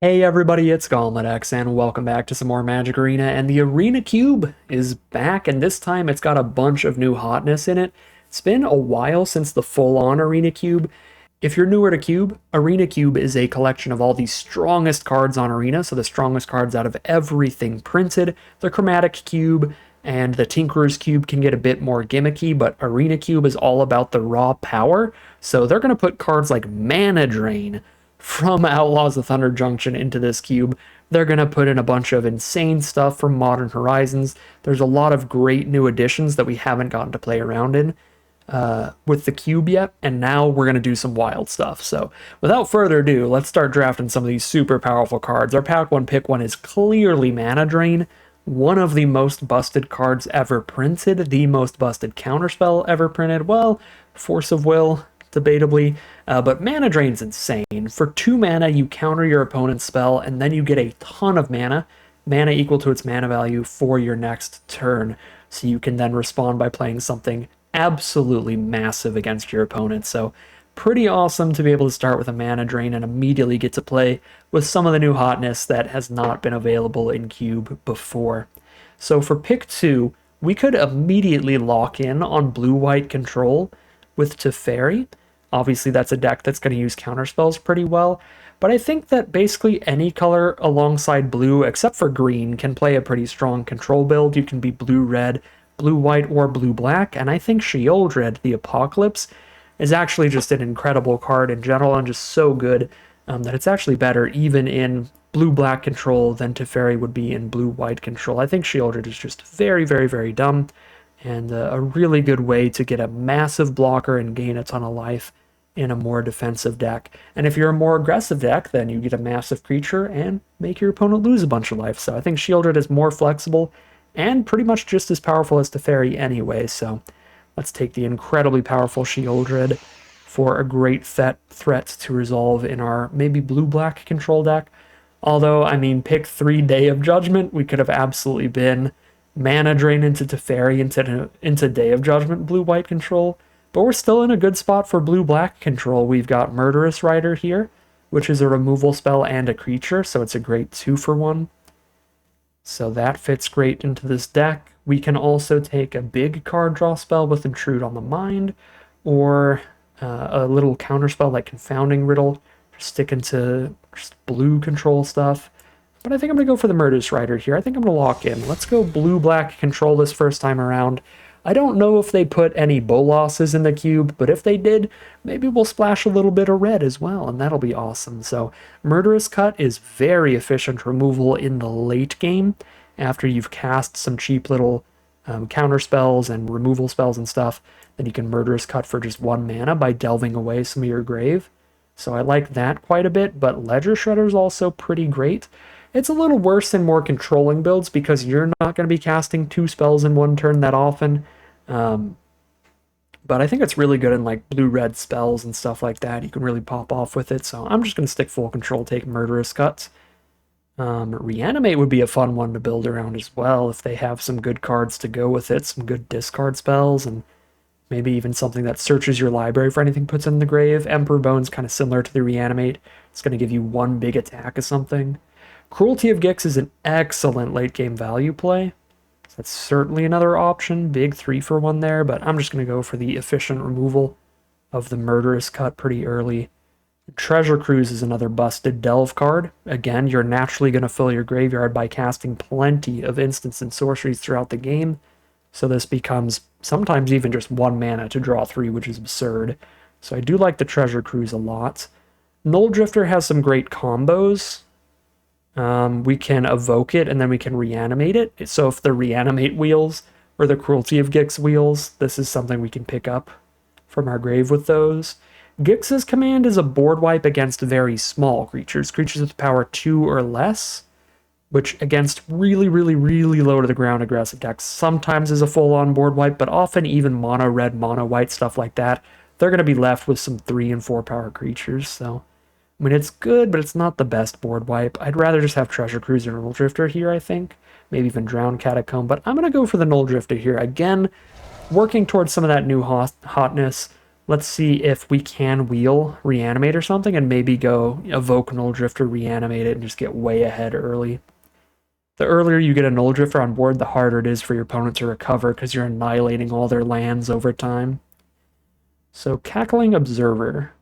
Hey everybody, it's GauntletX, and welcome back to some more Magic Arena, and the Arena Cube is back, and this time it's got a bunch of new hotness in it. It's been a while since the full-on Arena Cube. If you're newer to Cube, Arena Cube is a collection of all the strongest cards on Arena, so the strongest cards out of everything printed. The Chromatic Cube and the Tinkerer's Cube can get a bit more gimmicky, but Arena Cube is all about the raw power, so they're going to put cards like Mana Drain from Outlaws of Thunder Junction into this cube. They're going to put in a bunch of insane stuff from Modern Horizons. There's a lot of great new additions that we haven't gotten to play around in with the cube yet, and now we're going to do some wild stuff. So without further ado, let's start drafting some of these super powerful cards. Our pack one pick one is clearly Mana Drain, one of the most busted cards ever printed, the most busted counterspell ever printed. Well, Force of Will, debatably, but Mana Drain's insane. For 2 mana, you counter your opponent's spell, and then you get a ton of mana equal to its mana value for your next turn. So you can then respond by playing something absolutely massive against your opponent. So pretty awesome to be able to start with a Mana Drain and immediately get to play with some of the new hotness that has not been available in Cube before. So for pick 2, we could immediately lock in on blue-white control with Teferi. Obviously, that's a deck that's going to use counterspells pretty well, but I think that basically any color alongside blue, except for green, can play a pretty strong control build. You can be blue-red, blue-white, or blue-black, and I think Sheoldred, the Apocalypse, is actually just an incredible card in general and just so good that it's actually better even in blue-black control than Teferi would be in blue-white control. I think Sheoldred is just very, very, very dumb, and a really good way to get a massive blocker and gain a ton of life in a more defensive deck. And if you're a more aggressive deck, then you get a massive creature and make your opponent lose a bunch of life. So I think Sheoldred is more flexible and pretty much just as powerful as Teferi anyway. So let's take the incredibly powerful Sheoldred for a great threat to resolve in our maybe blue-black control deck. Although, I mean, pick 3 Day of Judgment, we could have absolutely been Mana Drain into Teferi into Day of Judgment blue-white control, but we're still in a good spot for blue-black control. We've got Murderous Rider here, which is a removal spell and a creature, so it's a great 2-for-1. So that fits great into this deck. We can also take a big card draw spell with Intrude on the Mind, or a little counterspell like Confounding Riddle, stick into just blue control stuff. But I think I'm going to go for the Murderous Rider here. I think I'm going to lock in. Let's go blue-black control this first time around. I don't know if they put any Bolosses in the cube, but if they did, maybe we'll splash a little bit of red as well, and that'll be awesome. So Murderous Cut is very efficient removal in the late game after you've cast some cheap little counter spells and removal spells and stuff. Then you can Murderous Cut for just 1 mana by delving away some of your grave. So I like that quite a bit, but Ledger Shredder is also pretty great. It's a little worse in more controlling builds because you're not going to be casting 2 spells in 1 turn that often. But I think it's really good in like blue-red spells and stuff like that. You can really pop off with it. So I'm just going to stick full control, take Murderous Cuts. Reanimate would be a fun one to build around as well if they have some good cards to go with it, some good discard spells, and maybe even something that searches your library for anything puts in the grave. Emperor Bone's kind of similar to the Reanimate. It's going to give you 1 big attack of something. Cruelty of Gix is an excellent late-game value play. So that's certainly another option. Big 3-for-1 there, but I'm just going to go for the efficient removal of the Murderous Cut pretty early. Treasure Cruise is another busted delve card. Again, you're naturally going to fill your graveyard by casting plenty of instants and sorceries throughout the game. So this becomes sometimes even just 1 mana to draw 3, which is absurd. So I do like the Treasure Cruise a lot. Null Drifter has some great combos. We can evoke it and then we can reanimate it. So if the reanimate wheels or the Cruelty of Gix wheels, this is something we can pick up from our grave with those. Gix's command is a board wipe against very small creatures, creatures with power 2 or less, which against really, really, really low to the ground aggressive decks sometimes is a full-on board wipe, but often even mono red, mono white, stuff like that, they're going to be left with some 3 and 4 power creatures. So I mean, it's good, but it's not the best board wipe. I'd rather just have Treasure Cruise and Null Drifter here, I think. Maybe even Drown Catacomb, but I'm going to go for the Null Drifter here. Again, working towards some of that new hotness. Let's see if we can wheel reanimate or something and maybe go evoke Null Drifter, reanimate it, and just get way ahead early. The earlier you get a Null Drifter on board, the harder it is for your opponent to recover because you're annihilating all their lands over time. So Cackling Observer.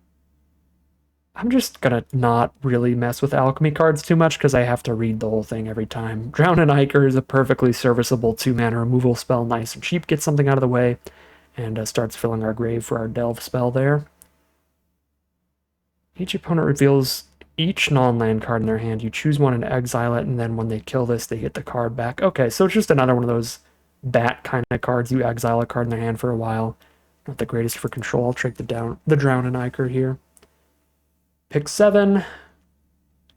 I'm just gonna not really mess with alchemy cards too much because I have to read the whole thing every time. Drown and Ichor is a perfectly serviceable 2-mana removal spell, nice and cheap, gets something out of the way, and starts filling our grave for our Delve spell there. Each opponent reveals each non-land card in their hand. You choose one and exile it, and then when they kill this, they get the card back. Okay, so it's just another one of those bat kind of cards. You exile a card in their hand for a while. Not the greatest for control. I'll take the Drown and Ichor here. Pick 7.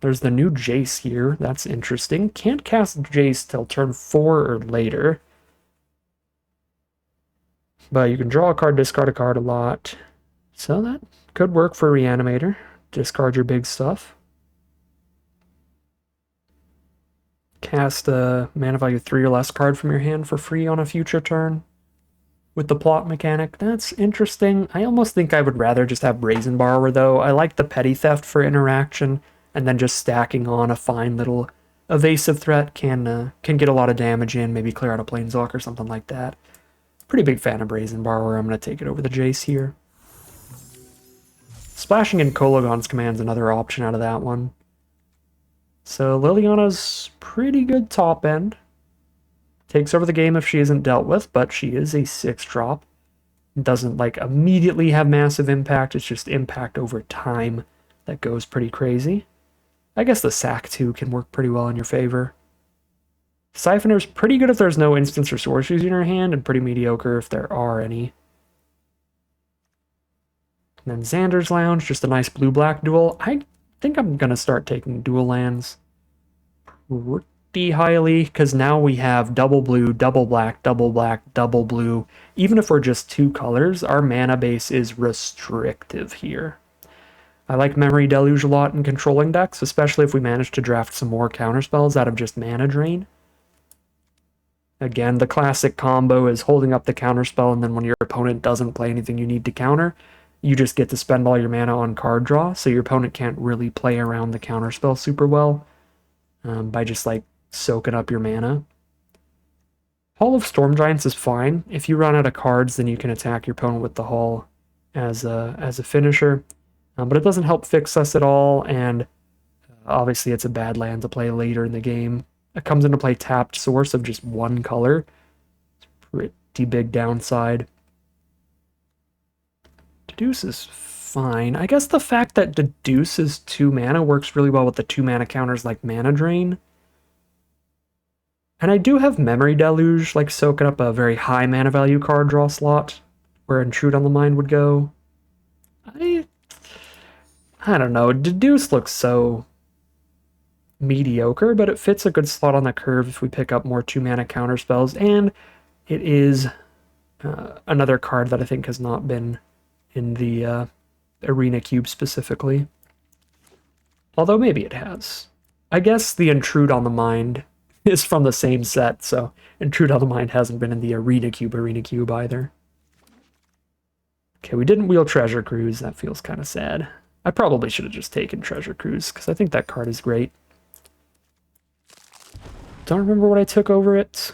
There's the new Jace here. That's interesting. Can't cast Jace till turn 4 or later. But you can draw a card, discard a card a lot. So that could work for Reanimator. Discard your big stuff. Cast a mana value 3 or less card from your hand for free on a future turn. With the plot mechanic, that's interesting. I almost think I would rather just have Brazen Borrower, though. I like the Petty Theft for interaction, and then just stacking on a fine little evasive threat can get a lot of damage in, maybe clear out a Planeswalker or something like that. Pretty big fan of Brazen Borrower. I'm going to take it over the Jace here. Splashing in Kolagon's command's another option out of that one. So Liliana's pretty good top end. Takes over the game if she isn't dealt with, but she is a 6-drop. Doesn't like immediately have massive impact, it's just impact over time that goes pretty crazy. I guess the sack too can work pretty well in your favor. Siphoner's pretty good if there's no instants or sorceries in her hand, and pretty mediocre if there are any. And then Xander's Lounge, just a nice blue-black duel. I think I'm going to start taking dual lands pretty highly, because now we have double blue, double black, double black, double blue. Even if we're just 2 colors, our mana base is restrictive here. I like Memory Deluge a lot in controlling decks, especially if we manage to draft some more counterspells out of just mana drain. Again, the classic combo is holding up the counterspell, and then when your opponent doesn't play anything you need to counter, you just get to spend all your mana on card draw, so your opponent can't really play around the counterspell super well by just like soaking up your mana. Hall of Storm Giants is fine. If you run out of cards, then you can attack your opponent with the Hall as a finisher, but it doesn't help fix us at all, and obviously it's a bad land to play later in the game. It comes into play tapped source of just 1 color. It's pretty big downside. Deduce is fine. I guess the fact that Deduce is 2 mana works really well with the 2 mana counters like Mana Drain. And I do have Memory Deluge, like soaking up a very high mana value card draw slot, where Intrude on the Mind would go. I don't know, Deduce looks so mediocre, but it fits a good slot on the curve if we pick up more 2 mana counter spells, and it is another card that I think has not been in the Arena Cube specifically. Although maybe it has. I guess the Intrude on the Mind is from the same set, so Intrude on the Mind hasn't been in the Arena Cube either. Okay, we didn't wheel Treasure Cruise. That feels kind of sad. I probably should have just taken Treasure Cruise, because I think that card is great. Don't remember what I took over it.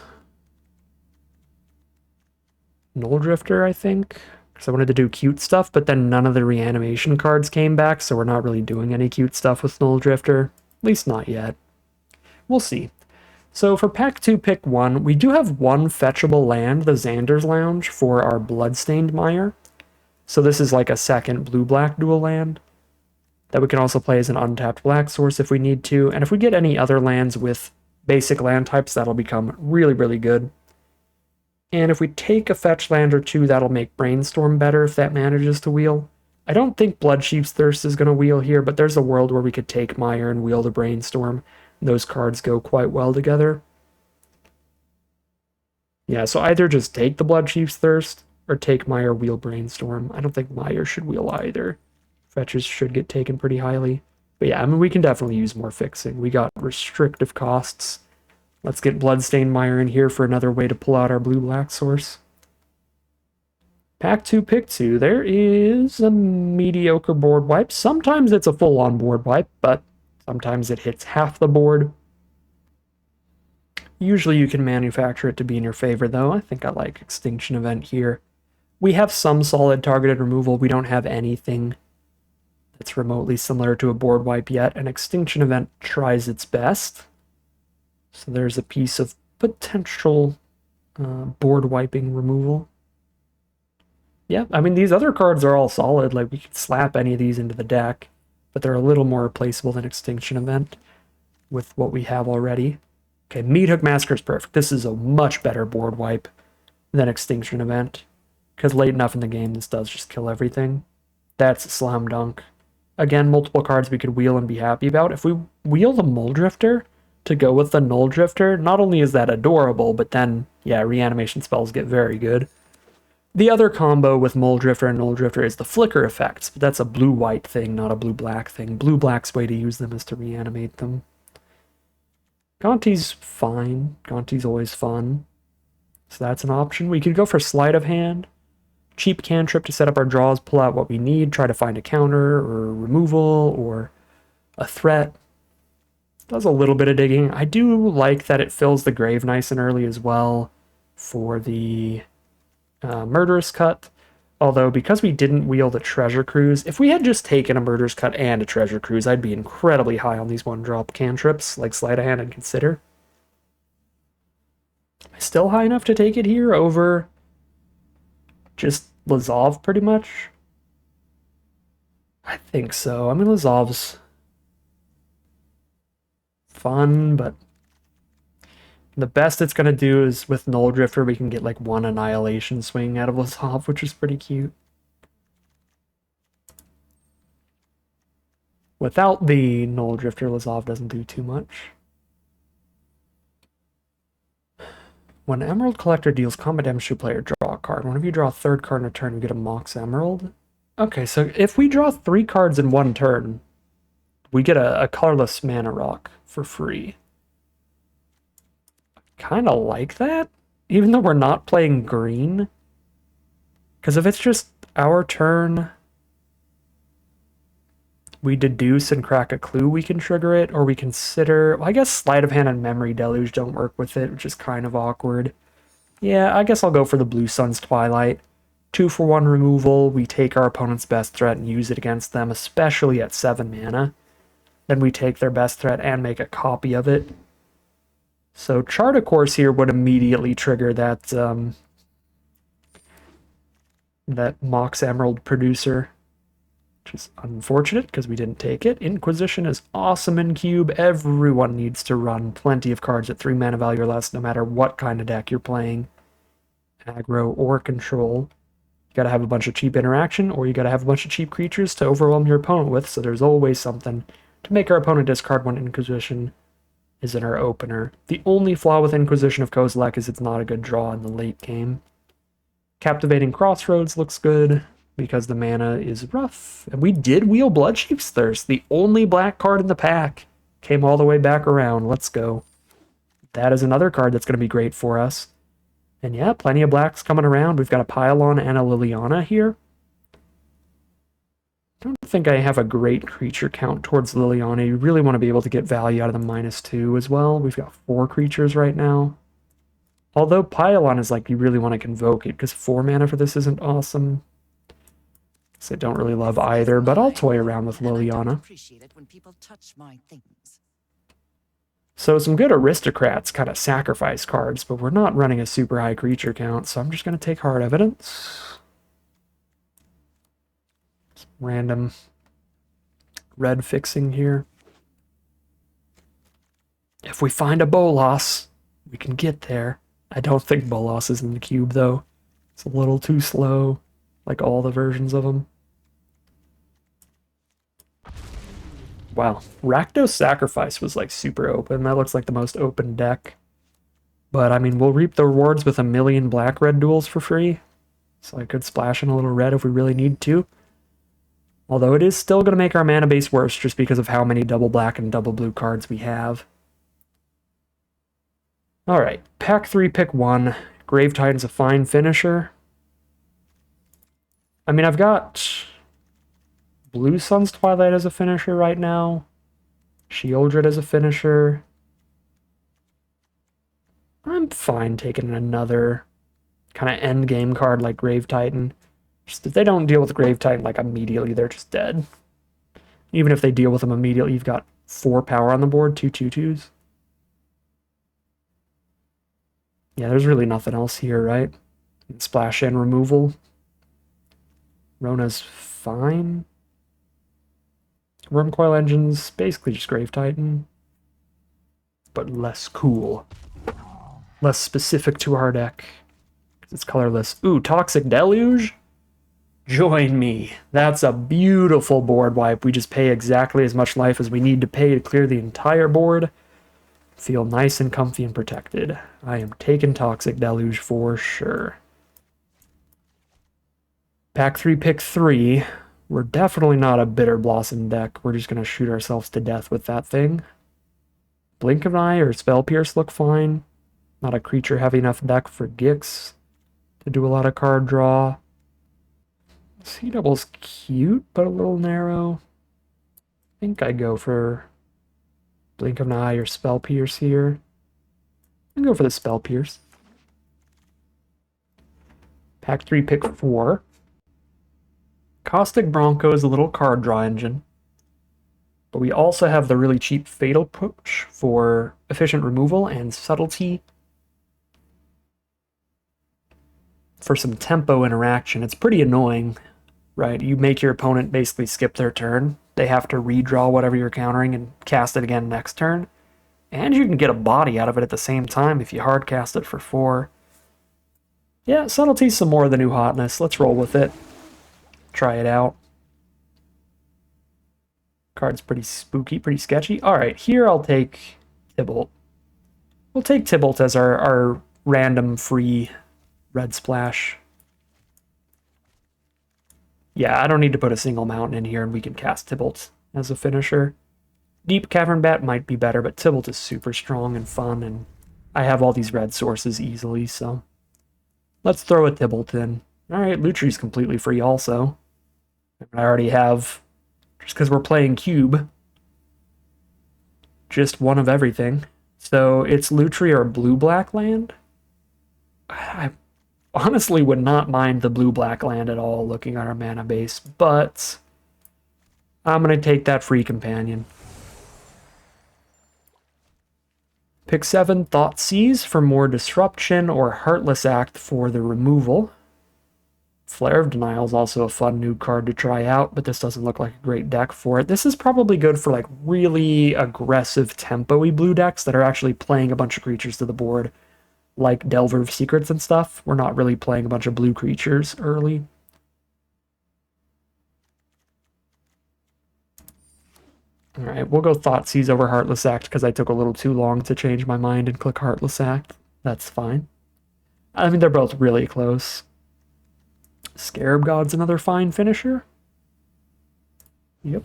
Null Drifter, I think. Because I wanted to do cute stuff, but then none of the reanimation cards came back, so we're not really doing any cute stuff with Null Drifter. At least not yet. We'll see. So for pack 2, pick 1, we do have 1 fetchable land, the Xander's Lounge, for our Bloodstained Mire. So this is like a second blue-black dual land that we can also play as an untapped black source if we need to. And if we get any other lands with basic land types, that'll become really, really good. And if we take a fetch land or 2, that'll make Brainstorm better if that manages to wheel. I don't think Bloodsheep's Thirst is going to wheel here, but there's a world where we could take Mire and wheel the Brainstorm. Those cards go quite well together. Yeah, so either just take the Bloodsheep's Thirst or take Mire, wheel Brainstorm. I don't think Mire should wheel either. Fetches should get taken pretty highly. But yeah, I mean, we can definitely use more fixing. We got restrictive costs. Let's get Bloodstained Mire in here for another way to pull out our blue-black source. Pack 2, pick 2. There is a mediocre board wipe. Sometimes it's a full-on board wipe, but sometimes it hits half the board. Usually you can manufacture it to be in your favor, though. I think I like Extinction Event here. We have some solid targeted removal. We don't have anything that's remotely similar to a board wipe yet. An Extinction Event tries its best. So there's a piece of potential board wiping removal. Yeah, I mean, these other cards are all solid. Like, we could slap any of these into the deck, but they're a little more replaceable than Extinction Event with what we have already. Okay, Meat Hook Massacre is perfect. This is a much better board wipe than Extinction Event, because late enough in the game, this does just kill everything. That's a slam dunk. Again, multiple cards we could wheel and be happy about. If we wheel the Mole Drifter to go with the Null Drifter, not only is that adorable, but then, yeah, reanimation spells get very good. The other combo with Mole Drifter and Null Drifter is the flicker effects, but that's a blue-white thing, not a blue-black thing. Blue-black's way to use them is to reanimate them. Gonti's fine. Gonti's always fun. So that's an option. We could go for Sleight of Hand. Cheap cantrip to set up our draws, pull out what we need, try to find a counter or removal or a threat. Does a little bit of digging. I do like that it fills the grave nice and early as well for the Murderous Cut. Although, because we didn't wheel the Treasure Cruise, if we had just taken a Murderous Cut and a Treasure Cruise, I'd be incredibly high on these one-drop cantrips, like Sleight of Hand and Consider. Am I still high enough to take it here over just Lazov, pretty much? I think so. I mean, Lazov's fun, but the best it's going to do is with Null Drifter, we can get like one Annihilation swing out of Lazov, which is pretty cute. Without the Null Drifter, Lazov doesn't do too much. When Emerald Collector deals combat damage to a player, draw a card. Whenever you draw a third card in a turn, you get a Mox Emerald. Okay, so if we draw 3 cards in one turn, we get a colorless mana rock for free. Kind of like that, even though we're not playing green. Because if it's just our turn, we deduce and crack a clue, we can trigger it, or we consider... Well, I guess Sleight of Hand and Memory Deluge don't work with it, which is kind of awkward. Yeah, I guess I'll go for the Blue Sun's Twilight. 2-for-1 removal, we take our opponent's best threat and use it against them, especially at 7 mana. Then we take their best threat and make a copy of it. So Chart a Course here would immediately trigger that that Mox Emerald producer, which is unfortunate because we didn't take it. Inquisition is awesome in Cube. Everyone needs to run plenty of cards at 3 mana value or less, no matter what kind of deck you're playing, aggro or control. You gotta have a bunch of cheap interaction, or you gotta have a bunch of cheap creatures to overwhelm your opponent with, so there's always something to make our opponent discard one Inquisition is in our opener. The only flaw with Inquisition of Kozilek is it's not a good draw in the late game. Captivating Crossroads looks good because the mana is rough. And we did wheel Bloodsheep's Thirst. The only black card in the pack came all the way back around. Let's go. That is another card that's going to be great for us. And yeah, plenty of blacks coming around. We've got a Pylon and a Liliana here. I don't think I have a great creature count towards Liliana. You really want to be able to get value out of the -2 as well. We've got 4 creatures right now. Although Pylon is like, you really want to convoke it, because 4 mana for this isn't awesome. So I don't really love either, but I'll toy around with Liliana. So some good Aristocrats kind of sacrifice cards, but we're not running a super high creature count, so I'm just going to take Hard Evidence. Random red fixing here. If we find a Bolas, we can get there. I don't think Bolas is in the cube, though. It's a little too slow, like all the versions of them. Wow, Rakdos Sacrifice was like super open. That looks like the most open deck. But I mean, we'll reap the rewards with a million black-red duels for free. So I could splash in a little red if we really need to. Although it is still going to make our mana base worse just because of how many double black and double blue cards we have. Alright, pack 3, pick 1. Grave Titan's a fine finisher. I mean, I've got Blue Sun's Twilight as a finisher right now. Sheoldred as a finisher. I'm fine taking another kind of end game card like Grave Titan. Just if they don't deal with Grave Titan like immediately, they're just dead. Even if they deal with them immediately, you've got 4 power on the board, 2/2/2s. Yeah, there's really nothing else here, right? Splash and removal. Rona's fine. Wormcoil Engine's basically just Grave Titan, but less cool. Less specific to our deck. It's colorless. Ooh, Toxic Deluge? Join me. That's a beautiful board wipe. We just pay exactly as much life as we need to pay to clear the entire board. Feel nice and comfy and protected. I am taking Toxic Deluge for sure. Pack 3, pick 3. We're definitely not a Bitter Blossom deck. We're just going to shoot ourselves to death with that thing. Blink of an Eye or Spell Pierce look fine. Not a creature heavy enough deck for Gix to do a lot of card draw. Sea Double's cute, but a little narrow. I think I go for Blink of an Eye or Spell Pierce here. I go for the Spell Pierce. Pack 3, pick 4. Caustic Bronco is a little card draw engine. But we also have the really cheap Fatal Push for efficient removal and subtlety for some tempo interaction. It's pretty annoying, right? You make your opponent basically skip their turn. They have to redraw whatever you're countering and cast it again next turn. And you can get a body out of it at the same time if you hard cast it for 4. Yeah, subtlety's some more of the new hotness. Let's roll with it. Try it out. Card's pretty spooky, pretty sketchy. Alright, here I'll take Tibalt. We'll take Tibalt as our random free red splash. Yeah, I don't need to put a single mountain in here and we can cast Tibalt as a finisher. Deep Cavern Bat might be better, but Tibalt is super strong and fun, and I have all these red sources easily, so let's throw a Tibalt in. Alright, Lutri's completely free also. I already have, just because we're playing Cube, just one of everything. So it's Lutri or blue-black land. I honestly would not mind the blue-black land at all looking at our mana base, but I'm going to take that free companion. Pick 7, Thoughtseize for more disruption, or Heartless Act for the removal. Flare of Denial is also a fun new card to try out, but this doesn't look like a great deck for it. This is probably good for like really aggressive tempo-y blue decks that are actually playing a bunch of creatures to the board, like Delver of Secrets and stuff. We're not really playing a bunch of blue creatures early. Alright, we'll go Thoughtseize over Heartless Act because I took a little too long to change my mind and click Heartless Act. That's fine. I mean, they're both really close. Scarab God's another fine finisher. Yep.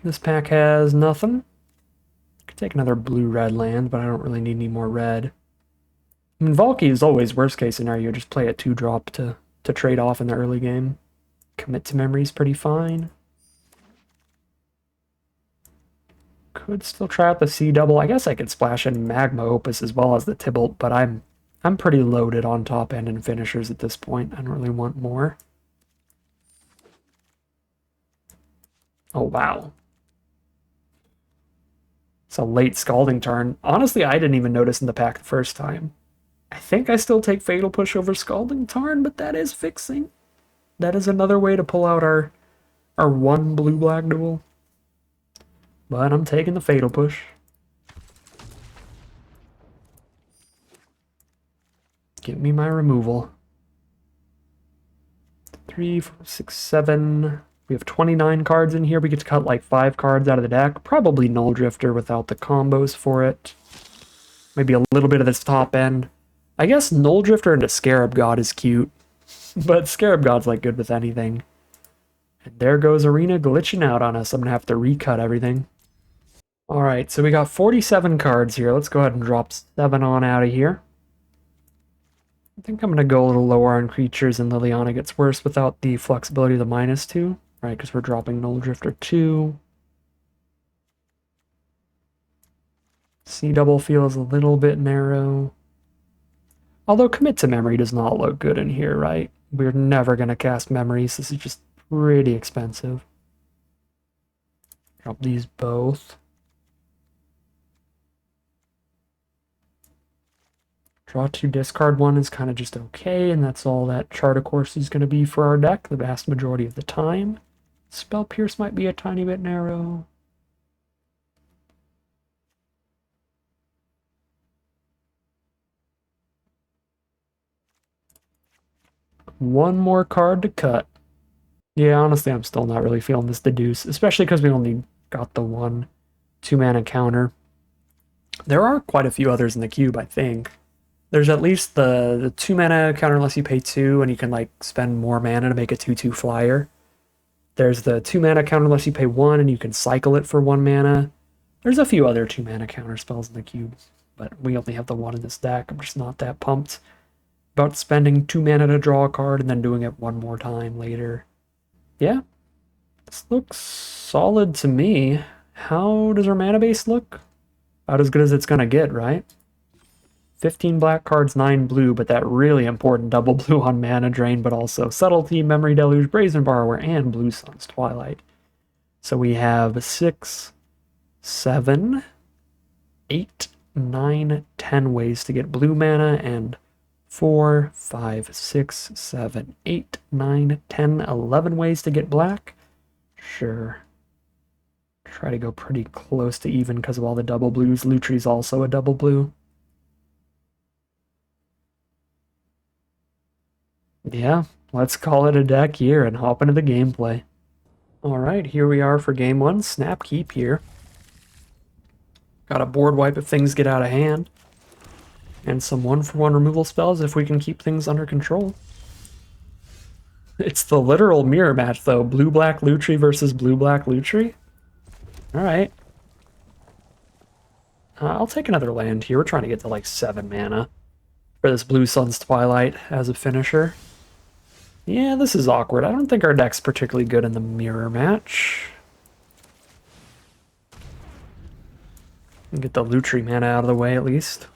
This pack has nothing. Could take another blue-red land, but I don't really need any more red. I mean, Valky is always worst case scenario. Just play a 2-drop to trade off in the early game. Commit to Memory is pretty fine. Could still try out the Sea Double. I guess I could splash in Magma Opus as well as the Tibalt, but I'm pretty loaded on top end and finishers at this point. I don't really want more. Oh, wow. It's a late Scalding Tarn. Honestly, I didn't even notice in the pack the first time. I think I still take Fatal Push over Scalding Tarn, but that is fixing. That is another way to pull out our one blue-black duel. But I'm taking the Fatal Push. Give me my removal. 3, 4, 6, 7. We have 29 cards in here. We get to cut like 5 cards out of the deck. Probably Null Drifter without the combos for it. Maybe a little bit of this top end. I guess Null Drifter into Scarab God is cute. But Scarab God's like good with anything. And there goes Arena glitching out on us. I'm going to have to recut everything. Alright, so we got 47 cards here. Let's go ahead and drop 7 on out of here. I think I'm going to go a little lower on creatures, and Liliana gets worse without the flexibility of the -2, right? Because we're dropping Null Drifter 2. Sea Double feels a little bit narrow. Although Commit to Memory does not look good in here, right? We're never going to cast Memories. This is just pretty expensive. Drop these both. Draw 2, discard 1 is kind of just okay, and that's all that Chart of Course is going to be for our deck the vast majority of the time. Spell Pierce might be a tiny bit narrow. One more card to cut. Yeah, honestly, I'm still not really feeling this Deduce, especially because we only got the one 2-mana counter. There are quite a few others in the cube, I think. There's at least the 2-mana counter unless you pay 2, and you can like spend more mana to make a 2/2 flyer. There's the 2-mana counter unless you pay 1, and you can cycle it for 1 mana. There's a few other 2-mana counter spells in the cube, but we only have the one in this deck. I'm just not that pumped about spending 2 mana to draw a card and then doing it one more time later. Yeah, this looks solid to me. How does our mana base look? About as good as it's gonna get, right? 15 black cards, 9 blue, but that really important double blue on Mana Drain, but also Subtlety, Memory Deluge, Brazen Borrower, and Blue Sun's Twilight. So we have 6, 7, 8, 9, 10 ways to get blue mana, and 4, 5, 6, 7, 8, 9, 10, 11 ways to get black. Sure. Try to go pretty close to even because of all the double blues. Lutri's also a double blue. Yeah, let's call it a deck here and hop into the gameplay. Alright, here we are for game 1. Snap Keep here. Got a board wipe if things get out of hand. And some 1-for-1 removal spells if we can keep things under control. It's the literal mirror match, though. Blue-black Lutri versus blue-black Lutri. Alright. I'll take another land here. We're trying to get to like 7 mana for this Blue Sun's Twilight as a finisher. Yeah, this is awkward. I don't think our deck's particularly good in the mirror match. Get the Lutri mana out of the way at least.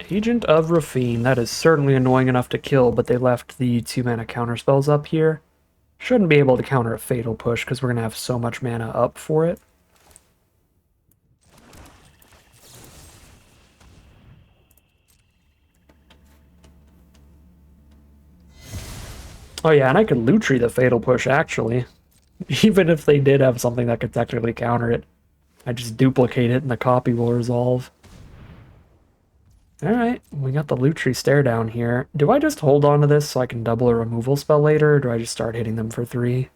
Agent of Rafine. That is certainly annoying enough to kill, but they left the 2-mana counter spells up here. Shouldn't be able to counter a Fatal Push because we're going to have so much mana up for it. Oh yeah, and I could Lutri the Fatal Push, actually. Even if they did have something that could technically counter it. I just duplicate it and the copy will resolve. Alright, we got the Lutri stare down here. Do I just hold on to this so I can double a removal spell later, or do I just start hitting them for 3?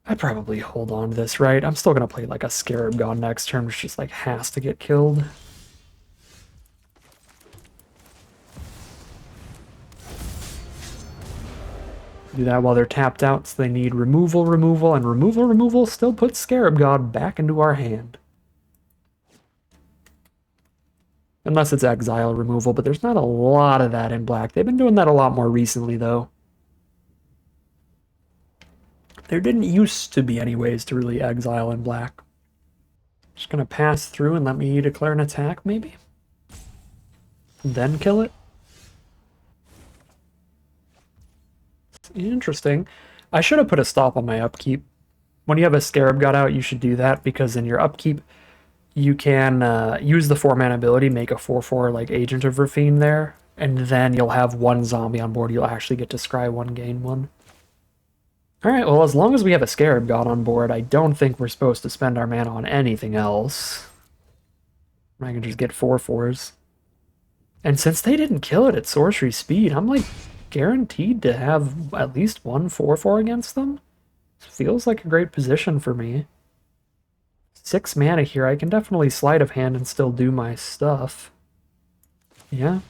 I'd probably hold on to this, right? I'm still going to play like a Scarab God next turn, which just like has to get killed. Do that while they're tapped out, so they need removal, and removal still puts Scarab God back into our hand. Unless it's exile removal, but there's not a lot of that in black. They've been doing that a lot more recently, though. There didn't used to be any ways to really exile in black. Just gonna pass through and let me declare an attack, maybe? Then kill it? Interesting. I should have put a stop on my upkeep. When you have a Scarab God out, you should do that, because in your upkeep, you can use the 4-mana ability, make a 4/4 like Agent of Rafine there, and then you'll have 1 zombie on board. You'll actually get to scry 1, gain 1. Alright, well, as long as we have a Scarab God on board, I don't think we're supposed to spend our mana on anything else. I can just get 4/4s. And since they didn't kill it at sorcery speed, I'm like guaranteed to have at least 1 4/4 against them. Feels like a great position for me. 6 mana here. I can definitely sleight of hand and still do my stuff. Yeah.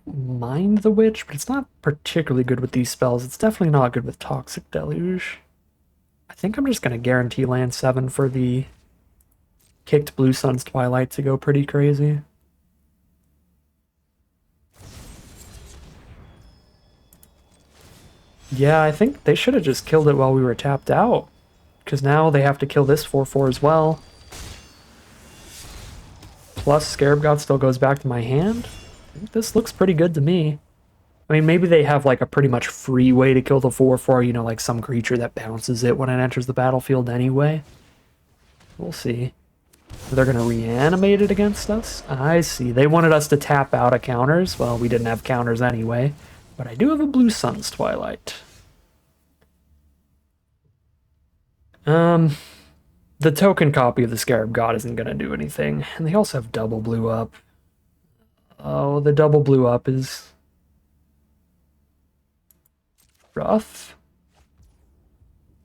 Mind the Witch, but it's not particularly good with these spells. It's definitely not good with Toxic Deluge. I think I'm just going to guarantee land 7 for the kicked Blue Sun's Twilight to go pretty crazy. Yeah, I think they should have just killed it while we were tapped out. Because now they have to kill this 4/4 as well. Plus, Scarab God still goes back to my hand. This looks pretty good to me. I mean, maybe they have like a pretty much free way to kill the 4/4, you know, like some creature that bounces it when it enters the battlefield anyway. We'll see. They're going to reanimate it against us? I see. They wanted us to tap out of counters. Well, we didn't have counters anyway. But I do have a Blue Sun's Twilight. The token copy of the Scarab God isn't going to do anything. And they also have double blue up. Oh, the double blue up is rough.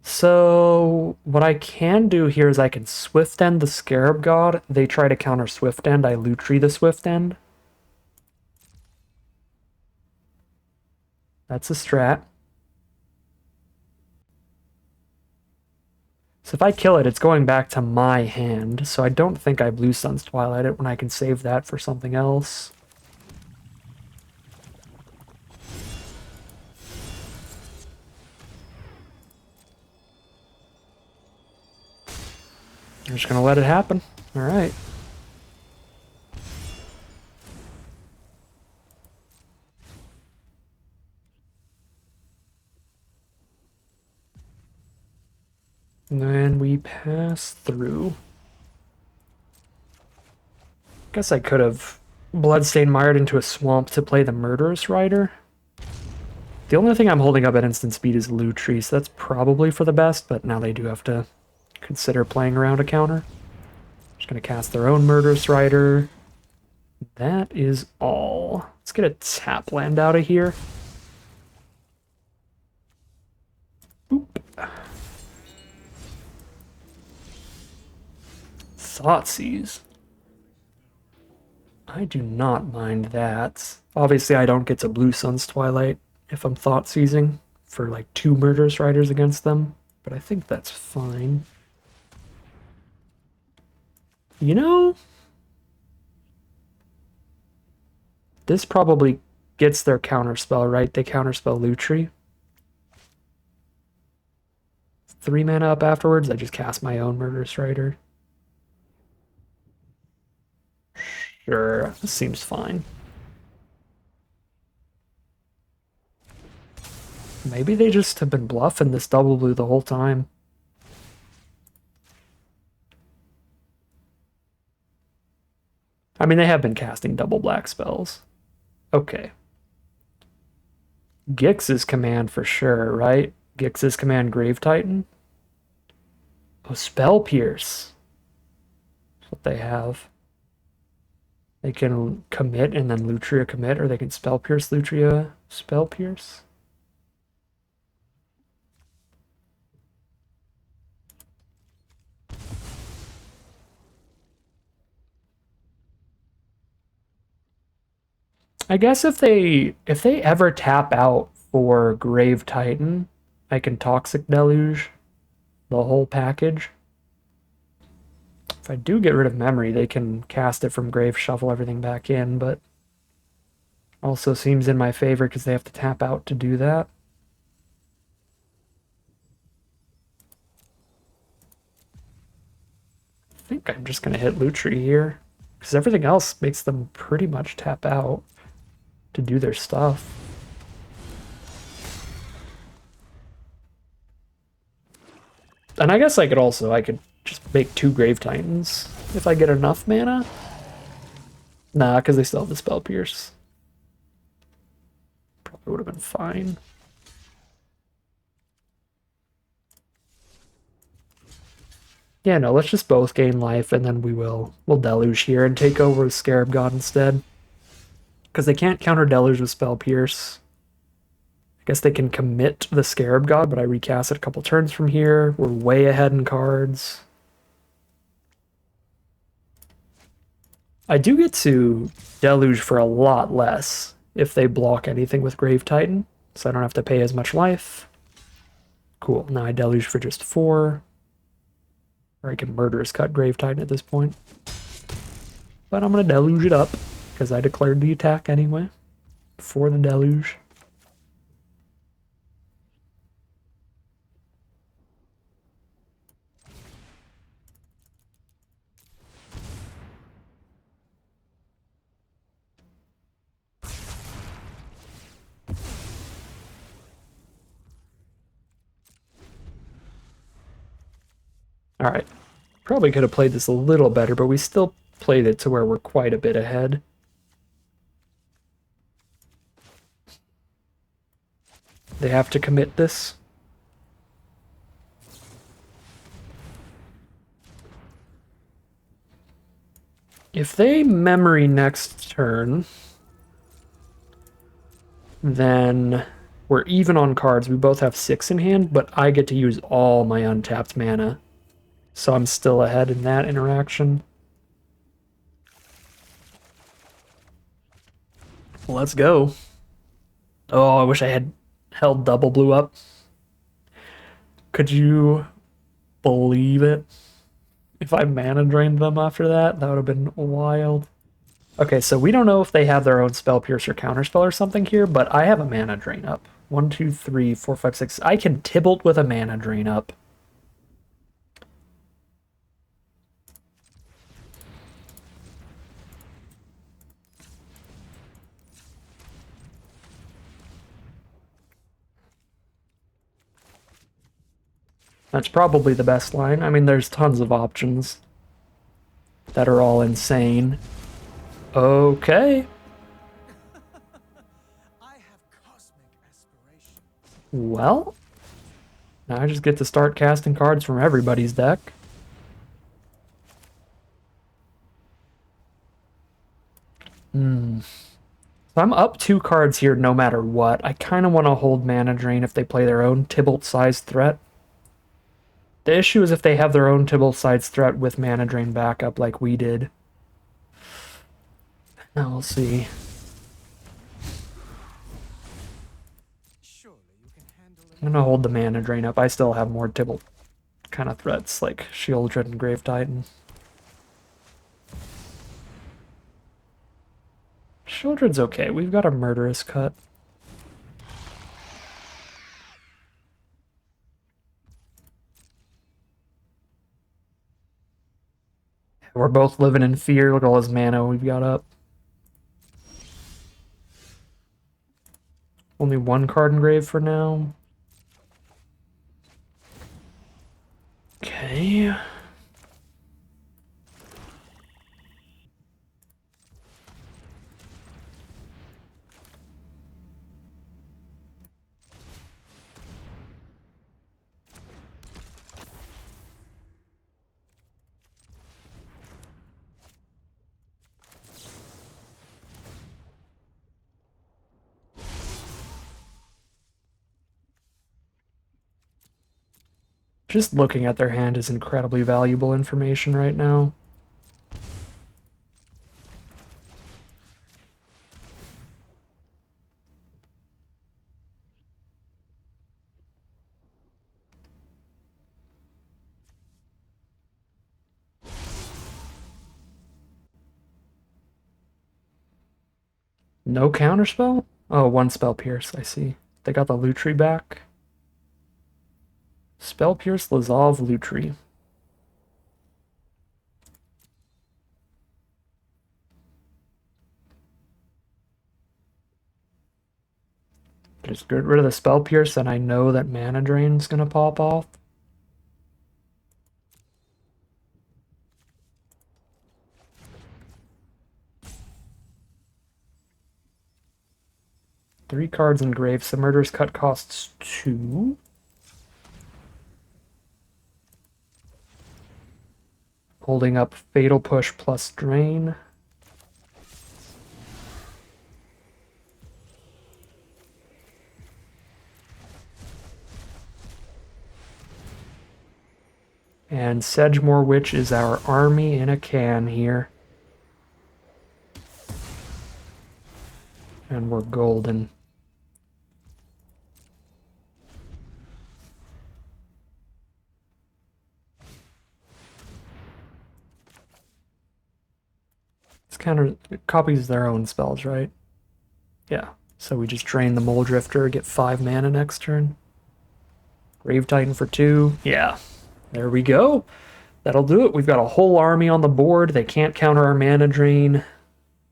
So what I can do here is I can Swift End the Scarab God. They try to counter Swift End. I Lutri the Swift End. That's a strat. So if I kill it, it's going back to my hand. So I don't think I Blue Sun's Twilight it when I can save that for something else. I'm just gonna let it happen. All right. And then we pass through. Guess I could have Bloodstained Mired into a swamp to play the Murderous Rider. The only thing I'm holding up at instant speed is Lutri, so that's probably for the best, but now they do have to consider playing around a counter. Just gonna cast their own Murderous Rider. That is all. Let's get a tap land out of here. Boop. Thoughtseize. I do not mind that. Obviously, I don't get to Blue Sun's Twilight if I'm Thoughtseizing for like 2 Murderous Riders against them, but I think that's fine. You know, this probably gets their counterspell, right? They counterspell Lutri. 3 mana up afterwards, I just cast my own Murderous Rider. Sure, this seems fine. Maybe they just have been bluffing this double blue the whole time. I mean, they have been casting double black spells. Okay. Gix's command for sure, right? Gix's command Grave Titan. Oh, Spell Pierce. That's what they have. They can commit and then Lutria commit, or they can Spell Pierce Lutria Spell Pierce. I guess if they ever tap out for Grave Titan, I can Toxic Deluge the whole package. If I do get rid of Memory, they can cast it from Grave, shuffle everything back in, but also seems in my favor because they have to tap out to do that. I think I'm just going to hit Lutri here because everything else makes them pretty much tap out to do their stuff. And I guess I could just make 2 Grave Titans if I get enough mana. Nah, because they still have the Spell Pierce. Probably would have been fine. Yeah, no, let's just both gain life and then we'll Deluge here and take over with Scarab God instead. Because they can't counter Deluge with Spell Pierce. I guess they can commit the Scarab God, but I recast it a couple turns from here. We're way ahead in cards. I do get to Deluge for a lot less if they block anything with Grave Titan, so I don't have to pay as much life. Cool. Now I deluge for just 4. Or I can Murderous Cut Grave Titan at this point. But I'm going to deluge it up, because I declared the attack anyway, before the deluge. Alright. Probably could have played this a little better, but we still played it to where we're quite a bit ahead. They have to commit this. If they memory next turn, then we're even on cards. We both have 6 in hand, but I get to use all my untapped mana. So I'm still ahead in that interaction. Let's go. Oh, I wish I had held double blue up. Could you believe it? If I mana drained them after that, that would have been wild. Okay, so we don't know if they have their own Spell Pierce or Counterspell or something here, but I have a mana drain up. 1, 2, 3, 4, 5, 6. I can Tibalt with a mana drain up. That's probably the best line. I mean, there's tons of options that are all insane. Okay. Well, now I just get to start casting cards from everybody's deck. So I'm up 2 cards here no matter what. I kind of want to hold mana drain if they play their own Tibalt-sized threat. The issue is if they have their own Tibalt-sized threat with mana drain backup like we did. Now we'll see. I'm gonna hold the mana drain up. I still have more Tibalt kind of threats like Shieldred and Grave Titan. Shieldred's okay. We've got a Murderous Cut. We're both living in fear. Look at all this mana we've got up. Only 1 card engraved for now. Okay. Just looking at their hand is incredibly valuable information right now. No counterspell? Oh, 1 Spell Pierce, I see. They got the Lutri back. Spell Pierce, Lazav, Lutri. Just get rid of the Spell Pierce, and I know that Mana Drain's gonna pop off. Three cards engraved. So Murderous Cut costs 2. Holding up Fatal Push plus Drain. And Sedgemoor Witch is our army in a can here. And we're golden. copies their own spells, right? Yeah. So we just drain the Mole Drifter, get 5 mana next turn. Grave Titan for 2. Yeah. There we go. That'll do it. We've got a whole army on the board. They can't counter our mana drain.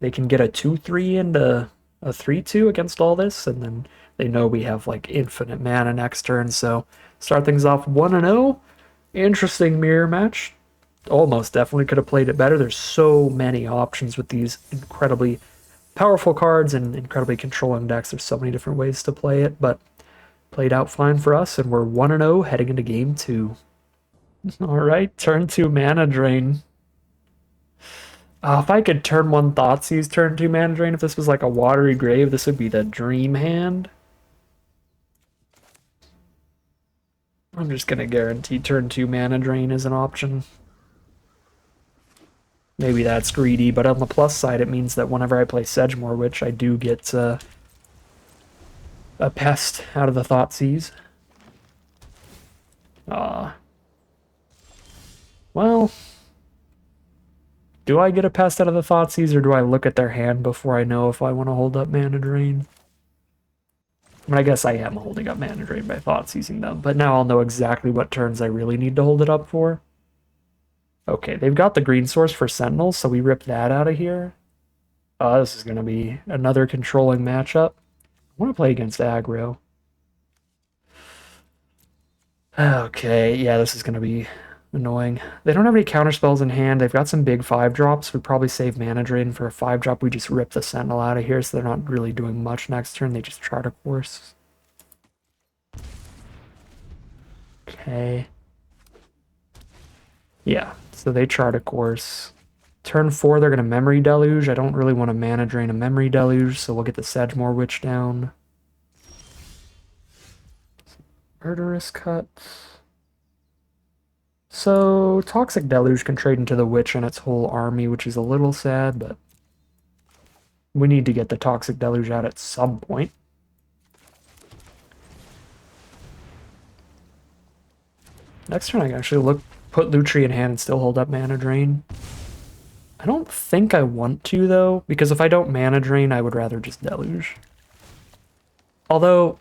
They can get a 2/3 and a 3/2 against all this, and then they know we have like infinite mana next turn. So start things off 1-0. Interesting mirror match. Almost definitely could have played it better. There's so many options with these incredibly powerful cards and incredibly controlling decks. There's so many different ways to play it, but played out fine for us, and we're 1-0 heading into game 2. All right, turn 2 mana drain. If I could turn 1 Thoughtseize, turn 2 mana drain, if this was like a Watery Grave, this would be the dream hand. I'm just going to guarantee turn 2 mana drain is an option. Maybe that's greedy, but on the plus side, it means that whenever I play Sedgemoor Witch, I do get a pest out of the Thoughtseize. Well, do I get a pest out of the Thoughtseize, or do I look at their hand before I know if I want to hold up mana drain? I mean, I guess I am holding up mana drain by Thoughtseizing them, but now I'll know exactly what turns I really need to hold it up for. Okay, they've got the green source for Sentinels, so we rip that out of here. This is going to be another controlling matchup. I want to play against aggro. Okay, yeah, this is going to be annoying. They don't have any counter spells in hand. They've got some big 5-drops. We probably save mana drain for a 5-drop. We just rip the Sentinel out of here, so they're not really doing much next turn. They just Chart a Course. Okay. Yeah, so they Chart a Course. Turn 4, they're going to Memory Deluge. I don't really want to mana drain a Memory Deluge, so we'll get the Sedgemoor Witch down. Murderous Cut. So, Toxic Deluge can trade into the Witch and its whole army, which is a little sad, but we need to get the Toxic Deluge out at some point. Next turn I can actually put Lutri in hand and still hold up mana drain. I don't think I want to, though, because if I don't mana drain, I would rather just Deluge. Although,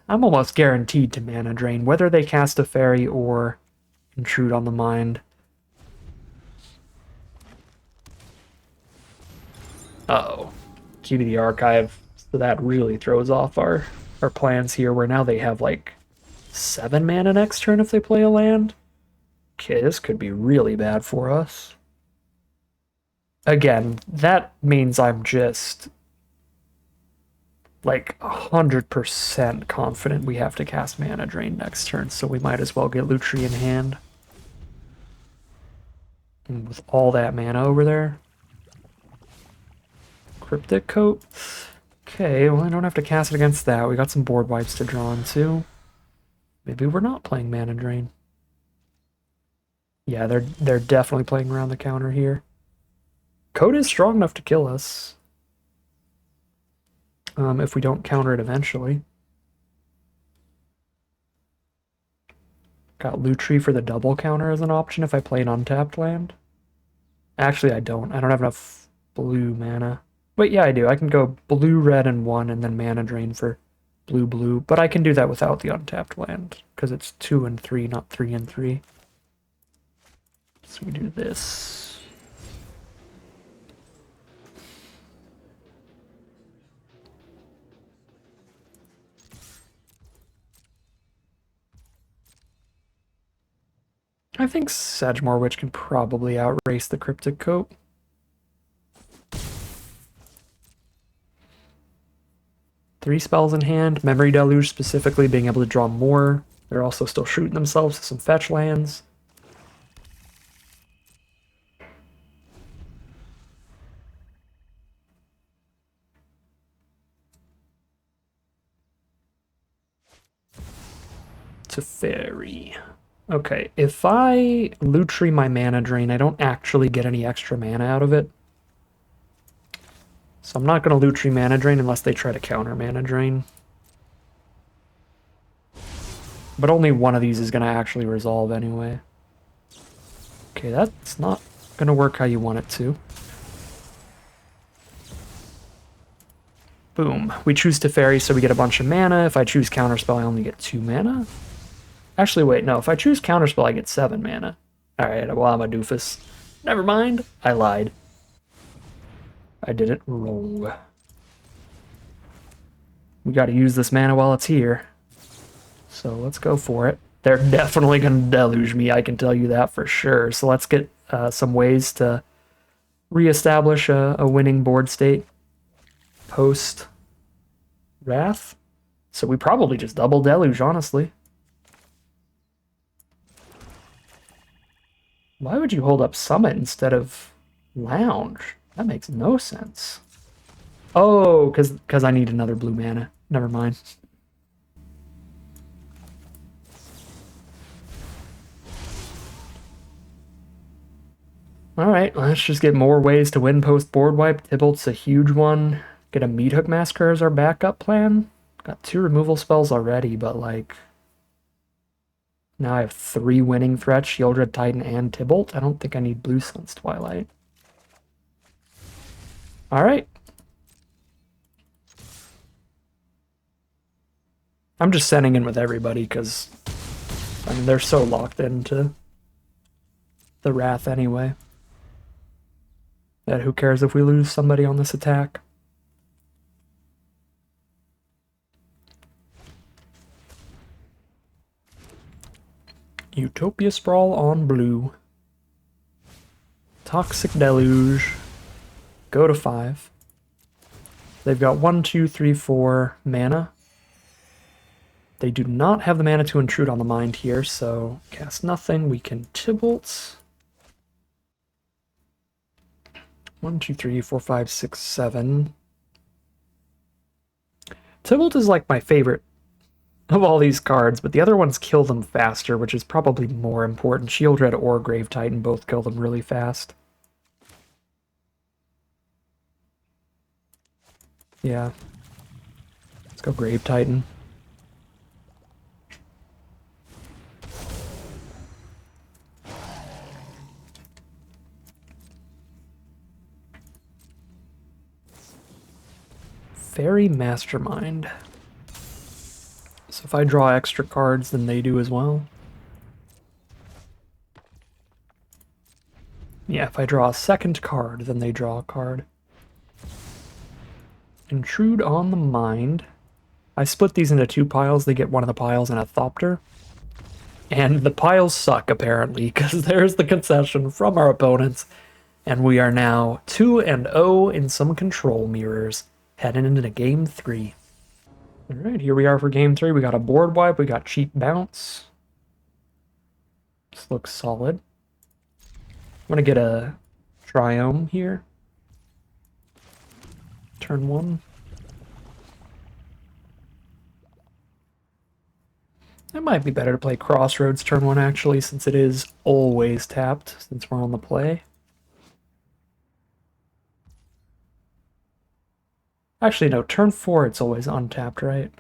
I'm almost guaranteed to mana drain, whether they cast a fairy or Intrude on the Mind. Uh-oh. Key to the Archive. So that really throws off our plans here, where now they have like 7 mana next turn if they play a land. Okay, this could be really bad for us. Again, that means I'm just like 100% confident we have to cast Mana Drain next turn, so we might as well get Lutri in hand. And with all that mana over there. Cryptic Coat. Okay, well I don't have to cast it against that. We got some board wipes to draw into. Maybe we're not playing Mana Drain. Yeah, they're definitely playing around the counter here. Code is strong enough to kill us. If we don't counter it eventually. Got Lutri for the double counter as an option if I play an untapped land. Actually, I don't. I don't have enough blue mana. Wait, yeah, I do. I can go blue, red, and 1, and then mana drain for blue, blue. But I can do that without the untapped land, because it's 2 and 3, not 3 and 3. So we do this. I think Sedgemoor Witch can probably outrace the Cryptic Coat. Three spells in hand, Memory Deluge specifically being able to draw more. They're also still shooting themselves with some fetch lands. Teferi. Okay, if I Lutri my mana drain, I don't actually get any extra mana out of it. So I'm not going to Lutri mana drain unless they try to counter mana drain. But only one of these is going to actually resolve anyway. Okay, that's not going to work how you want it to. Boom. We choose Teferi, so we get a bunch of mana. If I choose Counterspell, I only get 2 mana. Actually, wait, no. If I choose Counterspell, I get 7 mana. Alright, well, I'm a doofus. Never mind. I lied. I did it wrong. We gotta use this mana while it's here. So let's go for it. They're definitely gonna deluge me, I can tell you that for sure. So let's get some ways to reestablish a winning board state post Wrath. So we probably just double deluge, honestly. Why would you hold up Summit instead of Lounge? That makes no sense. Oh, because I need another blue mana. Never mind. Alright, let's just get more ways to win post board wipe. Tybalt's a huge one. Get a Meat Hook Massacre as our backup plan. Got 2 removal spells already, but like... Now I have 3 winning threats, Shieldred Titan and Tybalt. I don't think I need Blue Sun's Twilight. Alright. I'm just sending in with everybody because, I mean, they're so locked into the Wrath anyway. That who cares if we lose somebody on this attack? Utopia Sprawl on blue. Toxic Deluge. Go to 5. They've got 1, 2, 3, 4 mana. They do not have the mana to intrude on the mind here, so cast nothing. We can Tybalt. 1, 2, 3, 4, 5, 6, 7. Tybalt is like my favorite of all these cards, but the other ones kill them faster, which is probably more important. Shieldred or Grave Titan both kill them really fast. Yeah. Let's go Grave Titan. Fairy Mastermind. So if I draw extra cards, then they do as well. Yeah, if I draw a second card, then they draw a card. Intrude on the Mind. I split these into 2 piles. They get one of the piles and a Thopter. And the piles suck, apparently, because there's the concession from our opponents. And we are now 2-0 in some control mirrors, heading into game 3. Alright, here we are for game 3. We got a board wipe, we got cheap bounce. This looks solid. I'm gonna get a Triome here. Turn 1. It might be better to play Crossroads turn 1, actually, since it is always tapped, since we're on the play. Actually, no, turn 4 it's always untapped, right?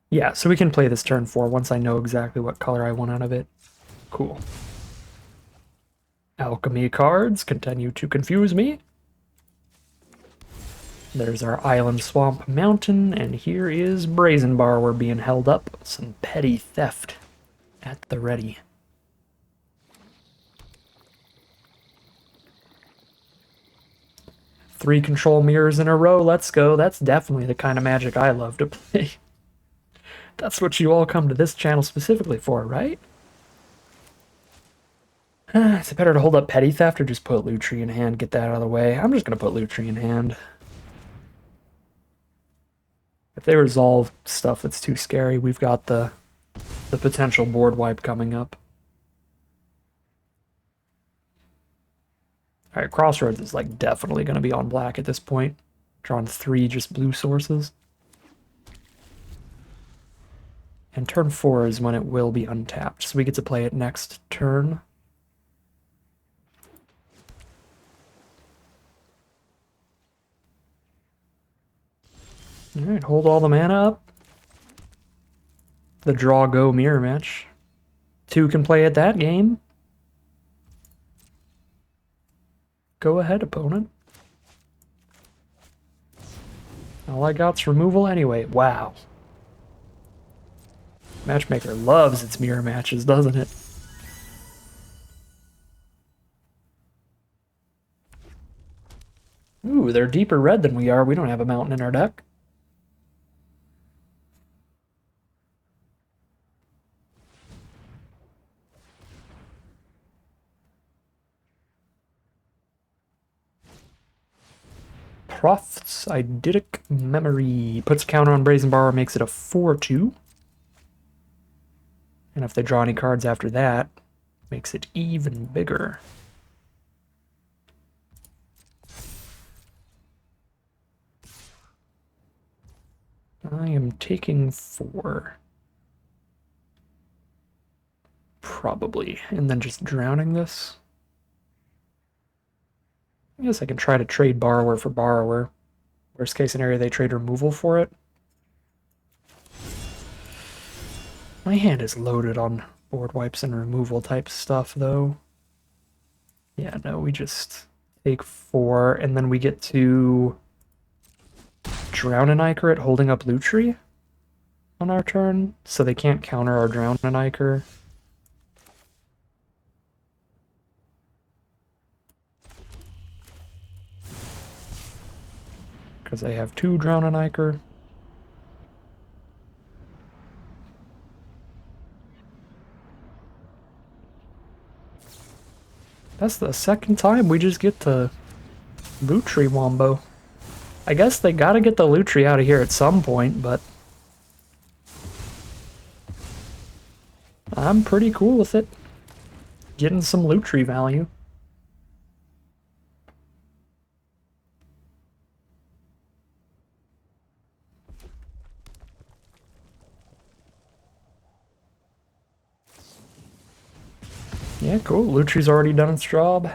Yeah, so we can play this turn 4 once I know exactly what color I want out of it. Cool. Alchemy cards continue to confuse me. There's our Island Swamp Mountain, and here is Brazen Bar. We're being held up. Some petty theft at the ready. Three control mirrors in a row, let's go. That's definitely the kind of Magic I love to play. That's what you all come to this channel specifically for, right? Is it better to hold up Petty Theft or just put Lutri in hand, get that out of the way? I'm just going to put Lutri in hand. If they resolve stuff that's too scary, we've got the potential board wipe coming up. Alright, Crossroads is like definitely going to be on black at this point. Drawn 3 just blue sources. And turn 4 is when it will be untapped, so we get to play it next turn. Alright, hold all the mana up. The draw-go mirror match. 2 can play at that game. Go ahead, opponent. All I got's removal anyway. Wow. Matchmaker loves its mirror matches, doesn't it? Ooh, they're deeper red than we are. We don't have a mountain in our deck. Prophet's Eidetic Memory. Puts a counter on Brazen Borrower, makes it a 4-2. And if they draw any cards after that, makes it even bigger. I am taking 4. Probably. And then just drowning this. I guess I can try to trade Borrower for Borrower. Worst case scenario, they trade removal for it. My hand is loaded on board wipes and removal type stuff, though. Yeah, no, we just take 4, and then we get to drown an Ichor holding up Lutri on our turn, so they can't counter our drown an Ichor. Because they have 2 drown an Ichor. That's the second time we just get the Lutri Wombo. I guess they gotta get the Lutri out of here at some point, but I'm pretty cool with it. Getting some Lutri value. Yeah, cool. Lutri's already done its job.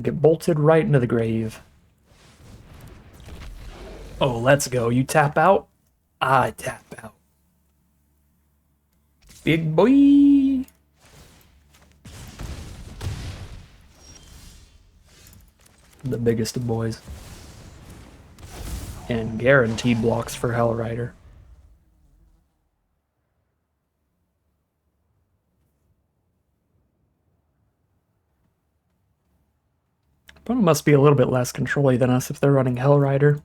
Get bolted right into the grave. Oh, let's go. You tap out? I tap out. Big boy! The biggest of boys. And guaranteed blocks for Hellrider. Opponent must be a little bit less control-y than us if they're running Hellrider.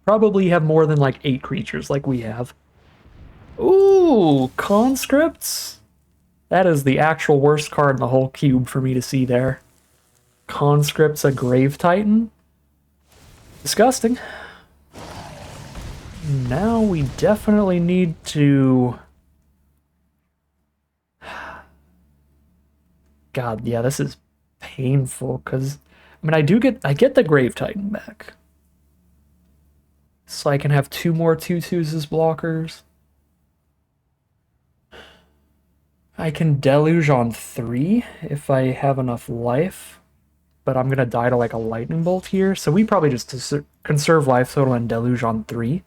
Probably have more than like 8 creatures like we have. Ooh, conscripts? That is the actual worst card in the whole cube for me to see there. Conscripts a Grave Titan? Disgusting. Now we definitely need to... God, yeah, this is painful, because... I mean, I get the Grave Titan back. So I can have 2 more 2/2s as blockers. I can Deluge on 3 if I have enough life. But I'm going to die to like a lightning bolt here. So we probably just conserve life total and Deluge on 3.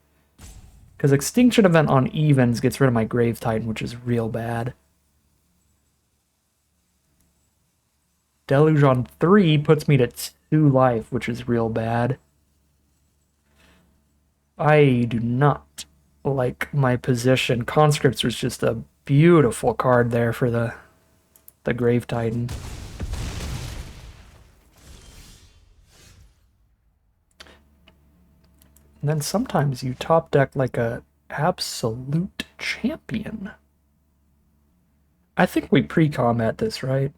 Because Extinction Event on evens gets rid of my Grave Titan, which is real bad. Deluge on 3 puts me to 2 life, which is real bad. I do not like my position. Conscripts was just a beautiful card there for the Grave Titan. And then sometimes you top deck like a absolute champion. I think we pre-combat this, right?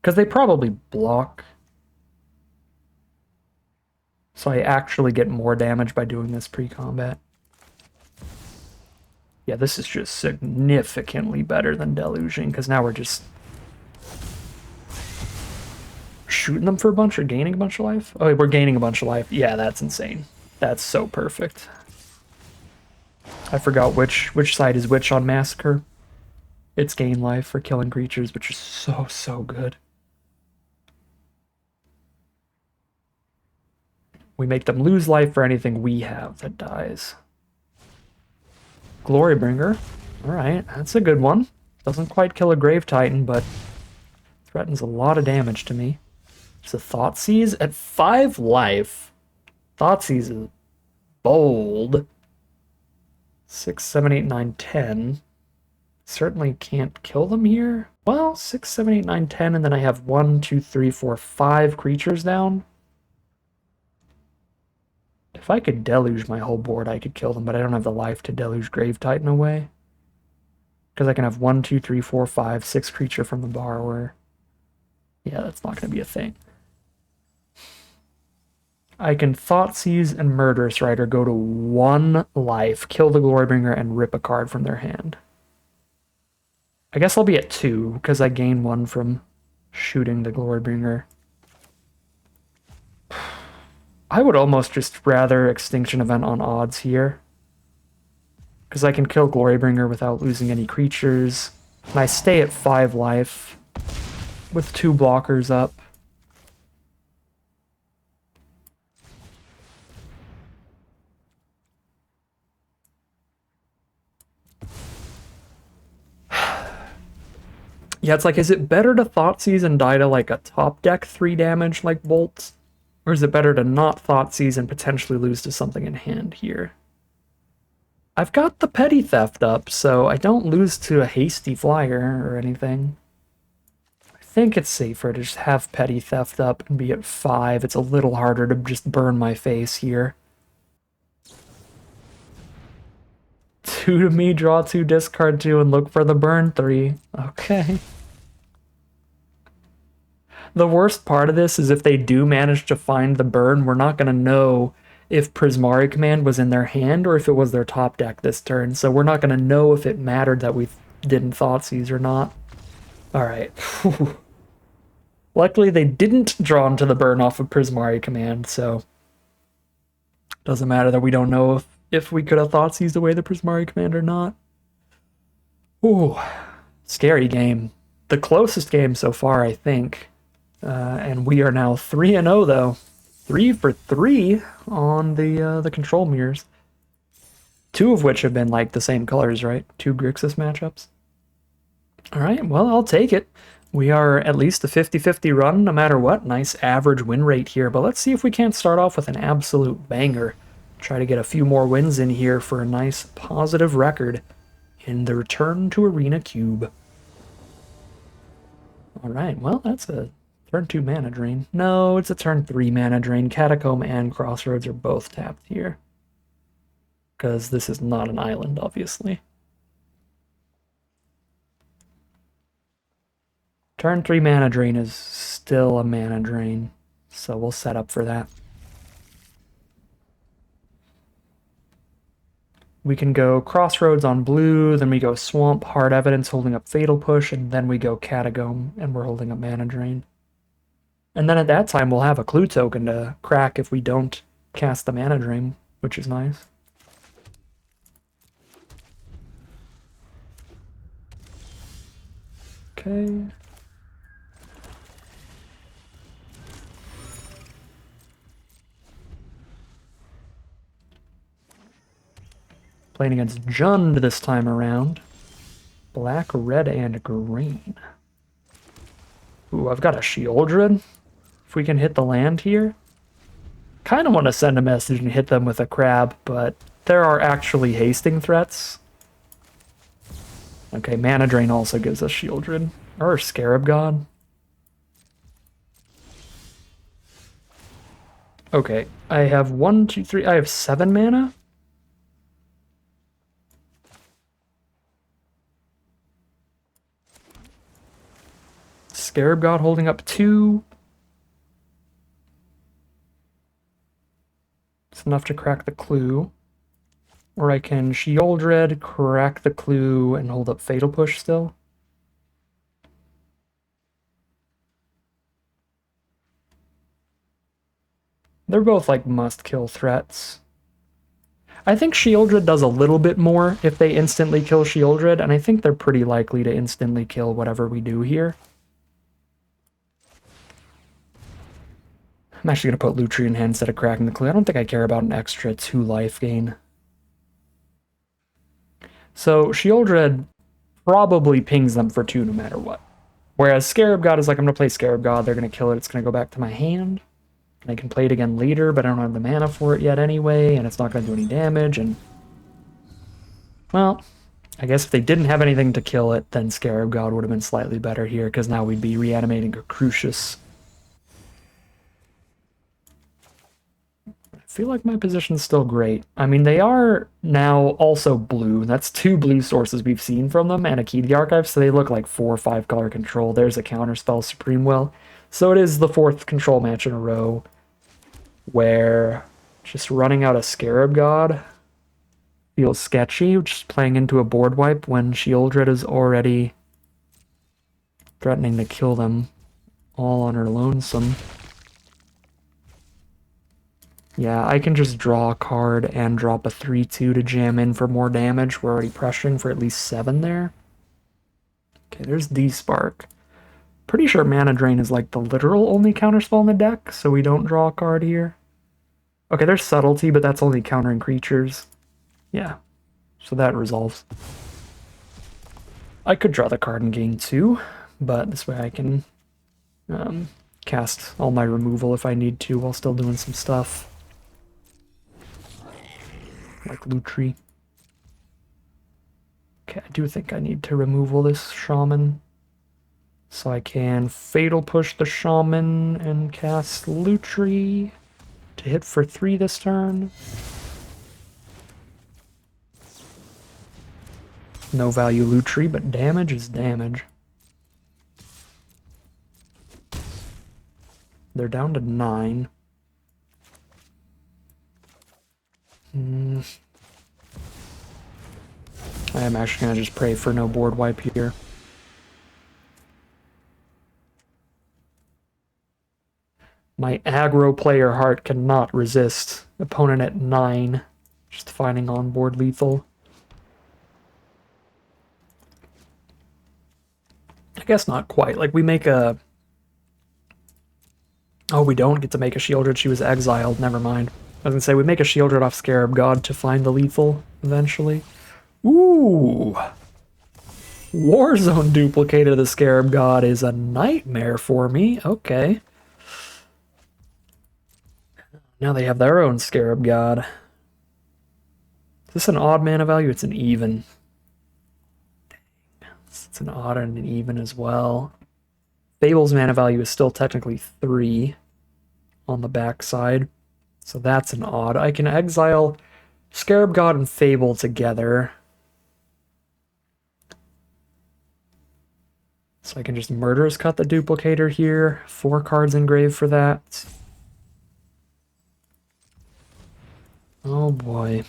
Because they probably block. So I actually get more damage by doing this pre-combat. Yeah, this is just significantly better than deluging, because now we're just shooting them for a bunch or gaining a bunch of life? Oh, we're gaining a bunch of life. Yeah, that's insane. That's so perfect. I forgot which side is which on Massacre. It's gain life for killing creatures, which is so good. We make them lose life for anything we have that dies. Glorybringer. Alright, that's a good one. Doesn't quite kill a Grave Titan, but threatens a lot of damage to me. There's a Thoughtseize at 5 life. Thoughtseize is bold. 6, 7, 8, 9, 10. Certainly can't kill them here. Well, 6, 7, 8, 9, 10, and then I have 1, 2, 3, 4, 5 creatures down. If I could deluge my whole board, I could kill them, but I don't have the life to deluge Grave Titan away. Because I can have 1, 2, 3, 4, 5, 6 creature from the borrower. Yeah, that's not going to be a thing. I can Thoughtseize and Murderous Rider go to 1 life, kill the Glorybringer, and rip a card from their hand. I guess I'll be at 2, because I gain 1 from shooting the Glorybringer. I would almost just rather Extinction Event on odds here. Because I can kill Glorybringer without losing any creatures. And I stay at 5 life with 2 blockers up. Yeah, it's like, is it better to Thoughtseize and die to like a top deck 3 damage like Bolts? Or is it better to not Thoughtseize and potentially lose to something in hand here? I've got the Petty Theft up, so I don't lose to a Hasty Flyer or anything. I think it's safer to just have Petty Theft up and be at 5. It's a little harder to just burn my face here. 2 to me, draw 2, discard 2, and look for the burn 3. Okay. The worst part of this is if they do manage to find the burn, we're not going to know if Prismari Command was in their hand or if it was their top deck this turn. So we're not going to know if it mattered that we didn't Thoughtseize or not. Alright. Luckily, they didn't draw into the burn off of Prismari Command, so doesn't matter that we don't know if we could have Thoughtseized away the Prismari Command or not. Ooh, scary game. The closest game so far, I think. And we are now 3-0 though. 3 for 3 on the control mirrors. 2 of which have been like the same colors, right? 2 Grixis matchups. Alright, well, I'll take it. We are at least a 50-50 run no matter what. Nice average win rate here, but let's see if we can't start off with an absolute banger. Try to get a few more wins in here for a nice positive record in the Return to Arena Cube. Alright, well, that's a turn 2 mana drain. No, it's a turn 3 mana drain. Catacomb and Crossroads are both tapped here. Because this is not an island, obviously. Turn 3 mana drain is still a mana drain, so we'll set up for that. We can go Crossroads on blue, then we go Swamp, Hard Evidence holding up Fatal Push, and then we go Catacomb, and we're holding up Mana Drain. And then at that time, we'll have a Clue token to crack if we don't cast the Mana Drain, which is nice. Okay. Playing against Jund this time around. Black, red, and green. Ooh, I've got a Shieldred. If we can hit the land here. Kind of want to send a message and hit them with a crab, but there are actually hasting threats. Okay, Mana Drain also gives us Shieldred. Or Scarab God. Okay, I have 1, 2, 3, I have 7 mana? Scarab God holding up 2. It's enough to crack the Clue. Or I can Shieldred, crack the Clue, and hold up Fatal Push still. They're both like must-kill threats. I think Shieldred does a little bit more if they instantly kill Shieldred, and I think they're pretty likely to instantly kill whatever we do here. I'm actually going to put Lutri in hand instead of cracking the Clue. I don't think I care about an extra 2 life gain. So Shieldred probably pings them for 2 no matter what. Whereas Scarab God is like, I'm going to play Scarab God, they're going to kill it, it's going to go back to my hand. I can play it again later, but I don't have the mana for it yet anyway, and it's not going to do any damage, and... Well, I guess if they didn't have anything to kill it, then Scarab God would have been slightly better here, because now we'd be reanimating a Crucius. I feel like my position's still great. I mean, they are now also blue. That's 2 blue sources we've seen from them, and a Key to the Archive, so they look like 4 or 5 color control. There's a Counterspell Supreme Will. So it is the 4th control match in a row where just running out a Scarab God feels sketchy, just playing into a board wipe when Shieldred is already threatening to kill them all on her lonesome. Yeah, I can just draw a card and drop a 3/2 to jam in for more damage. We're already pressuring for at least 7 there. Okay, there's D-Spark. Pretty sure Mana Drain is like the literal only counterspell in the deck, so we don't draw a card here. Okay, there's Subtlety, but that's only countering creatures. Yeah, so that resolves. I could draw the card and gain 2, but this way I can cast all my removal if I need to while still doing some stuff. Like Lutri. Okay, I do think I need to removal this Shaman. So I can Fatal Push the Shaman and cast Lutri to hit for 3 this turn. No value Lutri, but damage is damage. They're down to 9. I am actually going to just pray for no board wipe here. My aggro player heart cannot resist. Opponent at 9. Just finding on board lethal. I guess not quite. Like, we make a... Oh, we don't get to make a Shieldred. She was exiled. Never mind. I was going to say, we make a Shieldred off Scarab God to find the lethal, eventually. Ooh! Warzone duplicate of the Scarab God is a nightmare for me. Okay. Now they have their own Scarab God. Is this an odd mana value? It's an even. Dang. It's an odd and an even as well. Fable's mana value is still technically 3 on the backside. So that's an odd. I can exile Scarab God and Fable together. So I can just Murderous Cut the duplicator here. 4 cards engraved for that. Oh boy.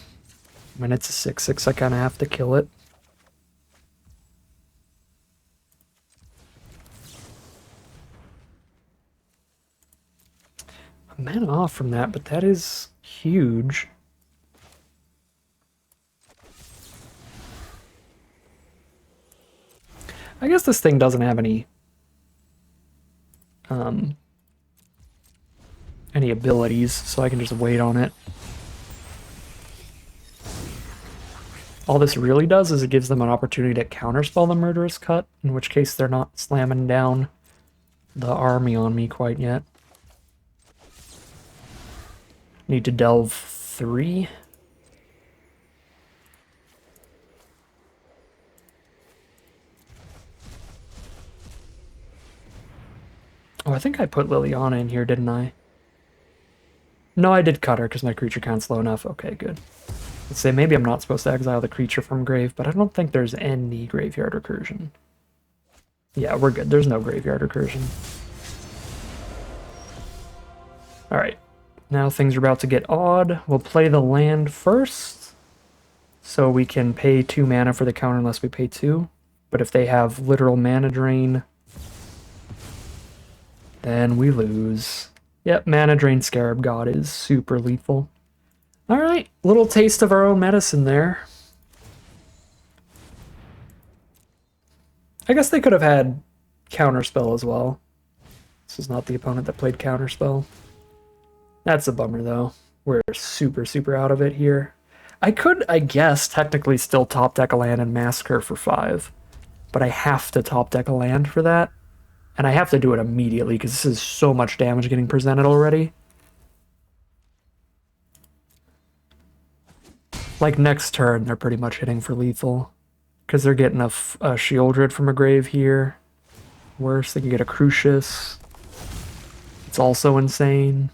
When it's a 6/6, I kind of have to kill it. I'm mana off from that, but that is huge. I guess this thing doesn't have any abilities, so I can just wait on it. All this really does is it gives them an opportunity to counterspell the Murderous Cut, in which case they're not slamming down the army on me quite yet. Need to delve 3. Oh, I think I put Liliana in here, didn't I? No, I did cut her because my creature count's low enough. Okay, good. Let's say maybe I'm not supposed to exile the creature from grave, but I don't think there's any graveyard recursion. Yeah, we're good. There's no graveyard recursion. Alright. Now things are about to get odd. We'll play the land first, so we can pay 2 mana for the counter unless we pay 2. But if they have literal mana drain, then we lose. Yep, mana drain Scarab God is super lethal. Alright, little taste of our own medicine there. I guess they could have had Counterspell as well. This is not the opponent that played Counterspell. That's a bummer, though. We're super, super out of it here. I could, I guess, technically still top deck a land and Massacre for 5. But I have to top deck a land for that. And I have to do it immediately, because this is so much damage getting presented already. Like next turn, they're pretty much hitting for lethal. Because they're getting a Shieldred from a grave here. Worse, they can get a Crucius. It's also insane.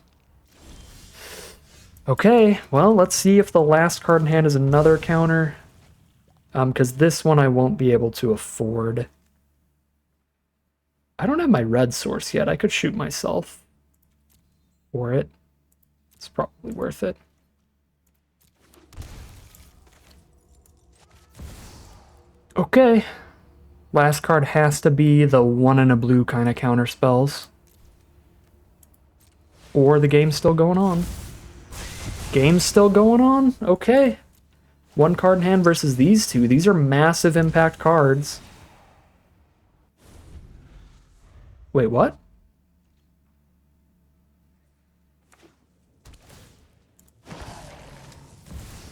Okay, well, let's see if the last card in hand is another counter. Because this one I won't be able to afford. I don't have my red source yet. I could shoot myself for it. It's probably worth it. Okay. Last card has to be the 1 in a blue kind of counter spells. Or the game's still going on. Game's still going on? Okay. 1 card in hand versus these two. These are massive impact cards. Wait, what?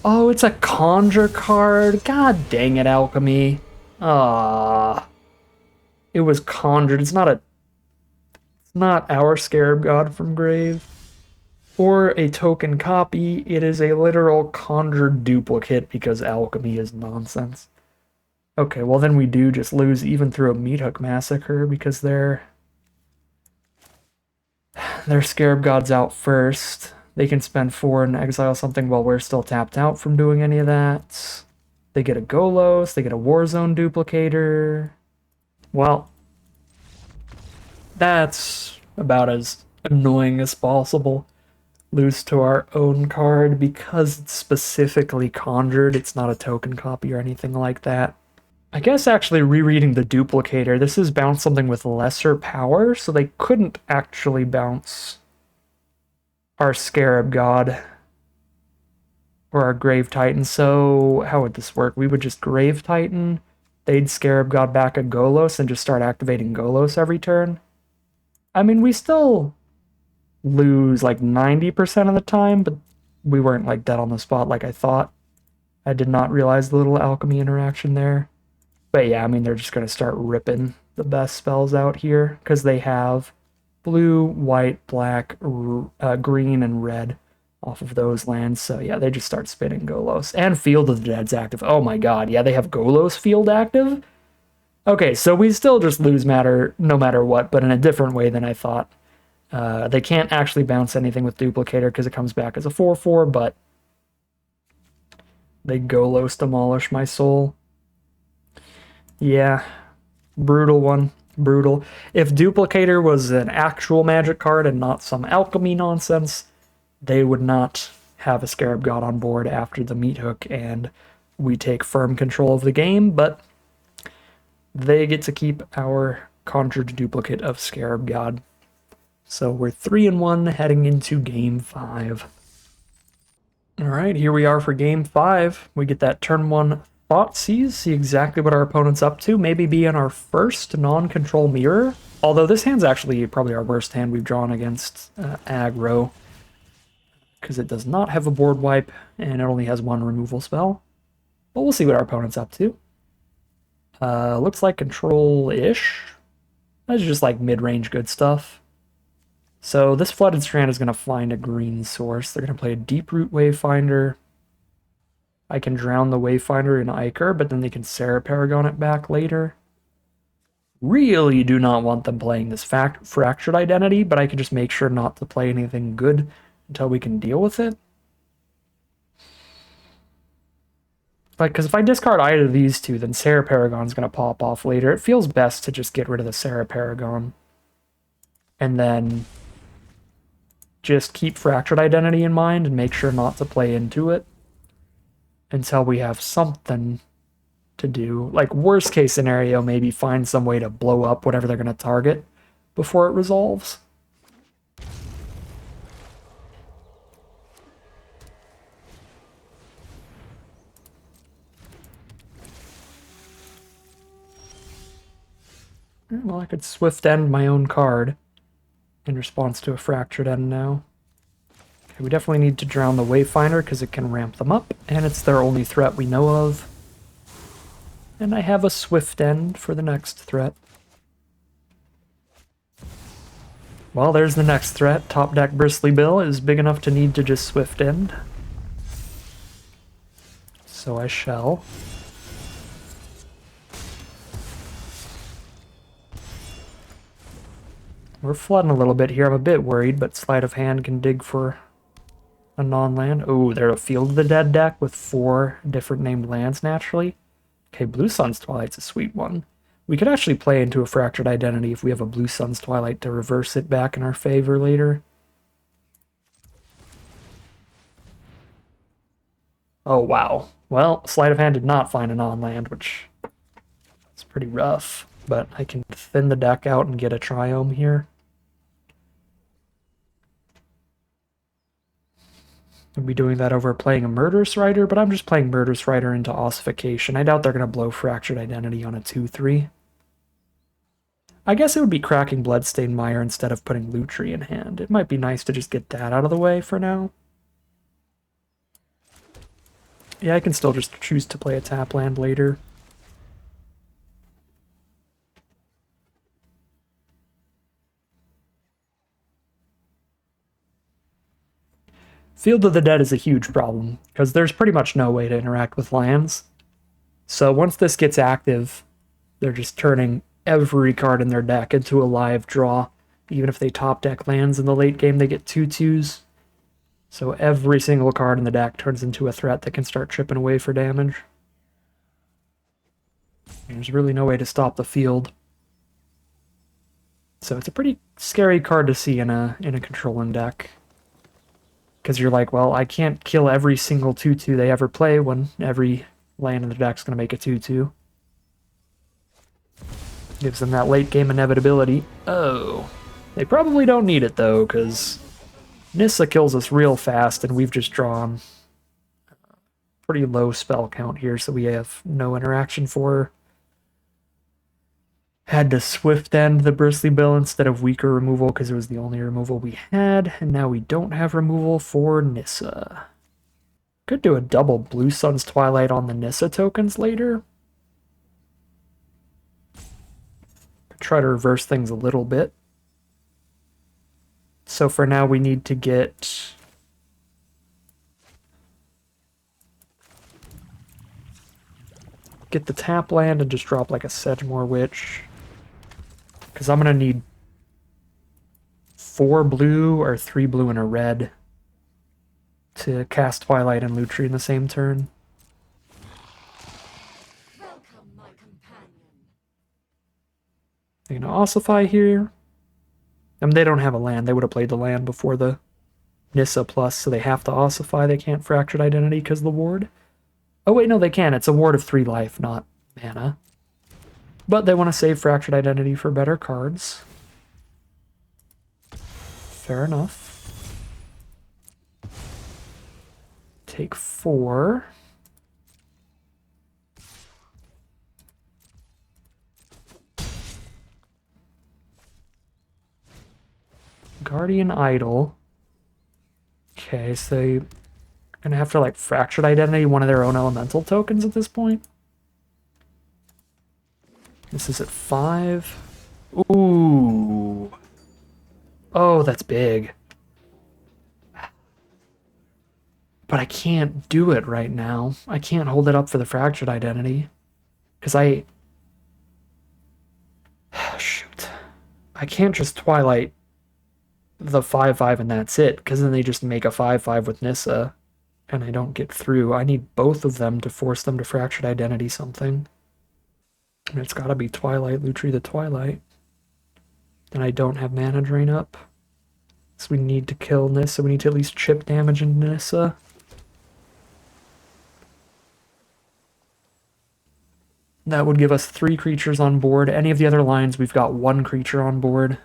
Oh, it's a conjure card. God dang it, Alchemy. Ah. It was conjured. It's not our Scarab God from Grave. Or a token copy. It is a literal conjured duplicate because alchemy is nonsense. Okay, well then we do just lose even through a Meat Hook Massacre because their Scarab God's out first. They can spend 4 and exile something while we're still tapped out from doing any of that. They get a Golos, they get a Warzone Duplicator. Well, that's about as annoying as possible. Lose to our own card because it's specifically conjured. It's not a token copy or anything like that. I guess actually rereading the Duplicator, this is bounce something with lesser power, so they couldn't actually bounce our Scarab God or our Grave Titan. So how would this work? We would just Grave Titan, they'd Scarab God back a Golos and just start activating Golos every turn. I mean, we still lose like 90% of the time, but we weren't like dead on the spot like I thought. I did not realize the little alchemy interaction there. But yeah, I mean, they're just going to start ripping the best spells out here because they have blue, white, black, green, and red off of those lands. So yeah, they just start spinning Golos. And Field of the Dead's active. Oh my god, yeah, they have Golos Field active? Okay, so we still just lose matter no matter what, but in a different way than I thought. They can't actually bounce anything with Duplicator because it comes back as a 4/4, but they Golos demolish my soul. Yeah, brutal one. Brutal. If Duplicator was an actual magic card and not some alchemy nonsense, they would not have a Scarab God on board after the Meat Hook and we take firm control of the game, but they get to keep our conjured duplicate of Scarab God. So we're 3-1 heading into Game 5. Alright, here we are for Game 5. We get that turn 1 Thoughtseize, see exactly what our opponent's up to, maybe be in our first non-control mirror. Although this hand's actually probably our worst hand we've drawn against aggro, because it does not have a board wipe, and it only has 1 removal spell. But we'll see what our opponent's up to. Looks like control-ish. That's just like mid-range good stuff. So this Flooded Strand is going to find a green source. They're going to play a Deeproot Wayfinder. I can drown the Wayfinder in Ichor, but then they can Sarah Paragon it back later. Really do not want them playing this Fractured Identity, but I can just make sure not to play anything good until we can deal with it. Like, because if I discard either of these two, then Sarah Paragon's going to pop off later. It feels best to just get rid of the Sarah Paragon. And then just keep Fractured Identity in mind and make sure not to play into it until we have something to do. Like, worst case scenario, maybe find some way to blow up whatever they're going to target before it resolves. Well, I could Swift End my own card in response to a Fractured End now. Okay, we definitely need to drown the Wayfinder because it can ramp them up, and it's their only threat we know of. And I have a Swift End for the next threat. Well, there's the next threat. Top deck Bristly Bill is big enough to need to just Swift End. So I shall. We're flooding a little bit here. I'm a bit worried, but sleight of hand can dig for a non-land. Oh, there's a Field of the Dead deck with 4 different named lands naturally. Okay, Blue Sun's Twilight's a sweet one. We could actually play into a Fractured Identity if we have a Blue Sun's Twilight to reverse it back in our favor later. Oh, wow. Well, Sleight of Hand did not find a non-land, which is pretty rough. But I can thin the deck out and get a Triome here. I'll be doing that over playing a Murderous Rider, but I'm just playing Murderous Rider into Ossification. I doubt they're going to blow Fractured Identity on a 2-3. I guess it would be cracking Bloodstained Mire instead of putting Lutri in hand. It might be nice to just get that out of the way for now. Yeah, I can still just choose to play a tap land later. Field of the Dead is a huge problem, because there's pretty much no way to interact with lands. So once this gets active, they're just turning every card in their deck into a live draw. Even if they top deck lands in the late game, they get 2/2s. So every single card in the deck turns into a threat that can start chipping away for damage. There's really no way to stop the field. So it's a pretty scary card to see in a controlling deck. Because you're like, well, I can't kill every single 2/2 they ever play when every land in the deck's going to make a 2/2. Gives them that late game inevitability. Oh. They probably don't need it, though, because Nissa kills us real fast, and we've just drawn a pretty low spell count here, so we have no interaction for her. Had to Swift End the Bristly Bill instead of weaker removal because it was the only removal we had, and now we don't have removal for Nissa. Could do a double Blue Sun's Twilight on the Nissa tokens later. Could try to reverse things a little bit. So for now we need to get the tap land and just drop like a Sedgemoor Witch. Because I'm going to need 4 blue or 3 blue and a red to cast Twilight and Lutri in the same turn. Welcome, my companion. They're going to ossify here. I mean, they don't have a land. They would have played the land before the Nissa Plus, so they have to ossify. They can't Fractured Identity because of the ward. Oh, wait, no, they can. It's a ward of 3 life, not mana. But they want to save Fractured Identity for better cards. Fair enough. Take 4. Guardian Idol. Okay, so you're gonna have to like Fractured Identity one of their own elemental tokens at this point. This is at 5. Ooh. Oh, that's big. But I can't do it right now. I can't hold it up for the Fractured Identity. Because shoot. I can't just Twilight the 5/5 and that's it, because then they just make a 5/5 with Nissa, and I don't get through. I need both of them to force them to Fractured Identity something. And it's gotta be Twilight, Lutri the Twilight. And I don't have mana drain up. So we need to kill Nissa. We need to at least chip damage into Nissa. That would give us 3 creatures on board. Any of the other lines, we've got 1 creature on board.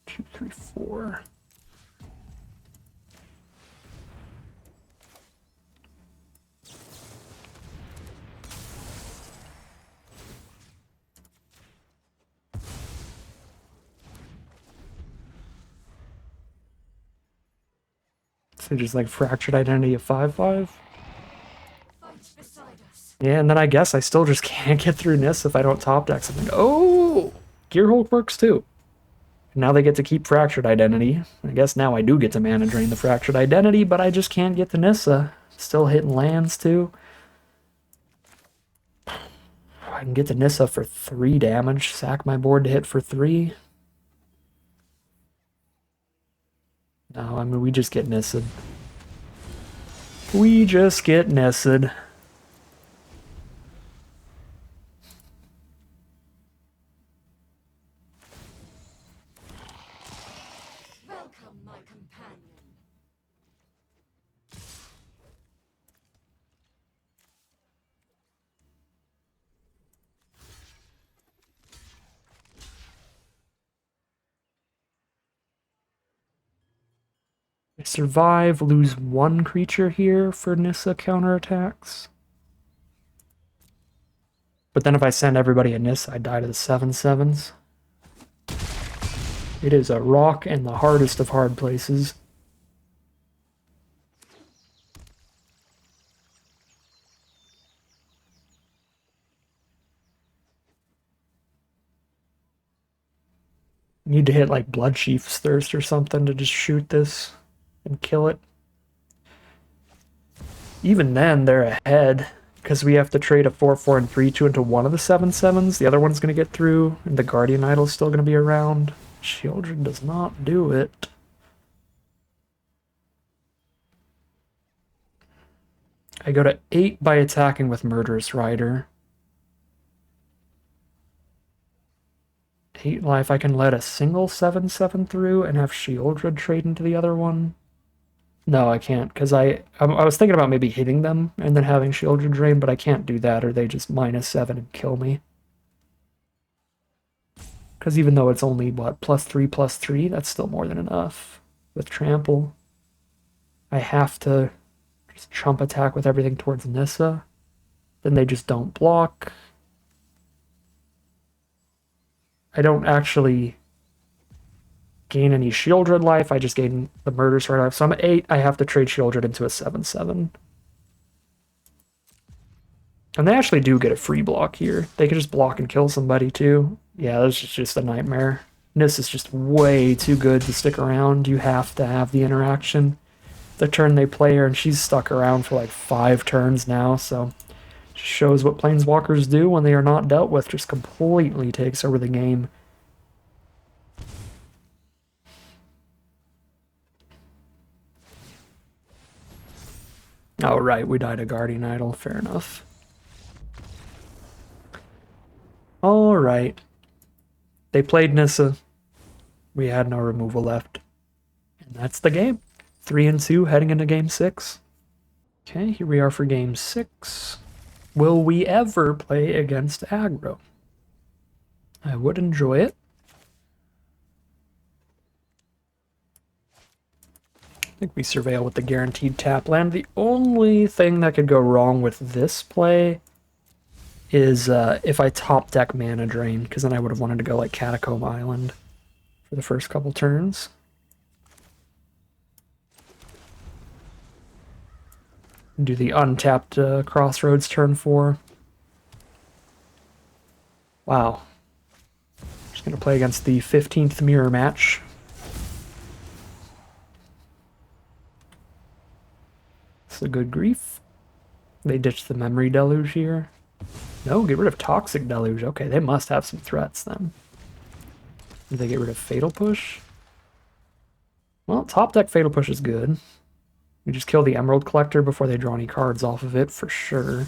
Two, three, 4. So just like Fractured Identity of 5/5. Fight beside us. Yeah, and then I guess I still just can't get through Nissa if I don't top deck something. Oh! Gearhulk works too. Now they get to keep Fractured Identity. I guess now I do get to mana drain the Fractured Identity, but I just can't get to Nissa. Still hitting lands too. I can get to Nissa for 3 damage, sack my board to hit for 3. No, I mean, we just get Nissa. We just get Nissa. Welcome, my companion. I survive, lose 1 creature here for Nissa counterattacks. But then if I send everybody a Nissa, I die to the 7/7s. It is a rock and the hardest of hard places. Need to hit like Bloodchief's Thirst or something to just shoot this and kill it. Even then, they're ahead because we have to trade a 4/4 and 3/2 into one of the 7/7s. The other one's going to get through, and the Guardian Idol's still going to be around. Children does not do it. I go to 8 by attacking with Murderous Rider. 8 life, I can let a single 7/7 through and have Shieldred trade into the other one. No, I can't, because I was thinking about maybe hitting them and then having Shieldred drain, but I can't do that, or they just -7 and kill me. Because even though it's only, what, +3/+3, that's still more than enough with Trample. I have to just chump attack with everything towards Nissa. Then they just don't block. I don't actually gain any Shieldred life, I just gain the Murderous Rider life. So I'm at 8, I have to trade Shieldred into a 7/7. And they actually do get a free block here. They can just block and kill somebody too. Yeah, this is just a nightmare. Nis is just way too good to stick around. You have to have the interaction. The turn they play her, and she's stuck around for like 5 turns now, so just shows what Planeswalkers do when they are not dealt with. Just completely takes over the game. Oh, right, we died a Guardian Idol. Fair enough. Alright. They played Nissa. We had no removal left. And that's the game. 3-2 heading into game 6. Okay, here we are for game 6. Will we ever play against aggro? I would enjoy it. I think we Surveil with the guaranteed tap land. The only thing that could go wrong with this play is if I top deck Mana Drain, because then I would have wanted to go like Catacomb Island for the first couple turns. Do the untapped Crossroads turn 4. Wow. Just going to play against the 15th mirror match. It's a good grief. They ditched the Memory Deluge here. No, get rid of Toxic Deluge. Okay, they must have some threats then. Did they get rid of Fatal Push? Well, top deck Fatal Push is good. We just kill the Emerald Collector before they draw any cards off of it, for sure.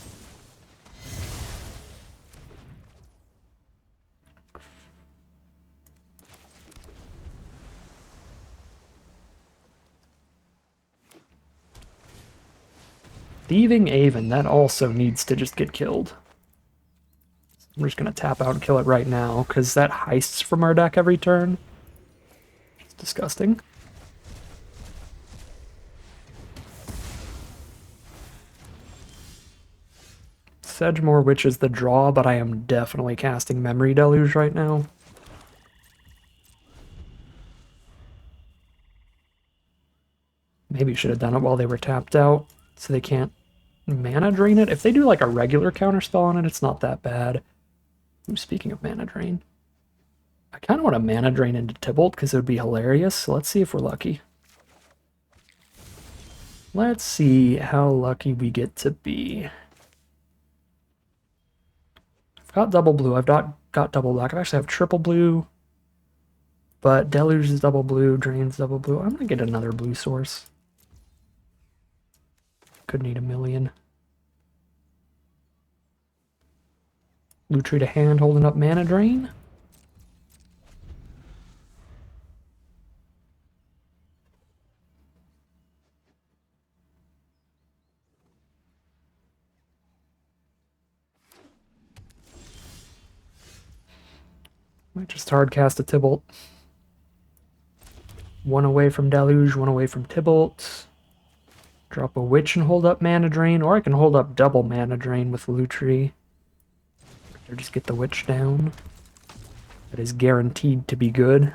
Thieving Aven, that also needs to just get killed. I'm just going to tap out and kill it right now, because that heists from our deck every turn. It's disgusting. Sedgemoor Witch is the draw, but I am definitely casting Memory Deluge right now. Maybe should have done it while they were tapped out, so they can't mana drain it. If they do like a regular counterspell on it, it's not that bad. Ooh, speaking of mana drain, I kind of want to mana drain into Tybalt because it would be hilarious. So let's see if we're lucky. Let's see how lucky we get to be. I've got double blue. I've not got double black. I actually have triple blue. But Deluge is double blue, Drain's double blue. I'm going to get another blue source. Could need a million. Lutri to hand, holding up mana drain. Might just hard cast a Tybalt. One away from Deluge, one away from Tybalt. Drop a Witch and hold up mana drain, or I can hold up double mana drain with Lutri. Or just get the Witch down. That is guaranteed to be good.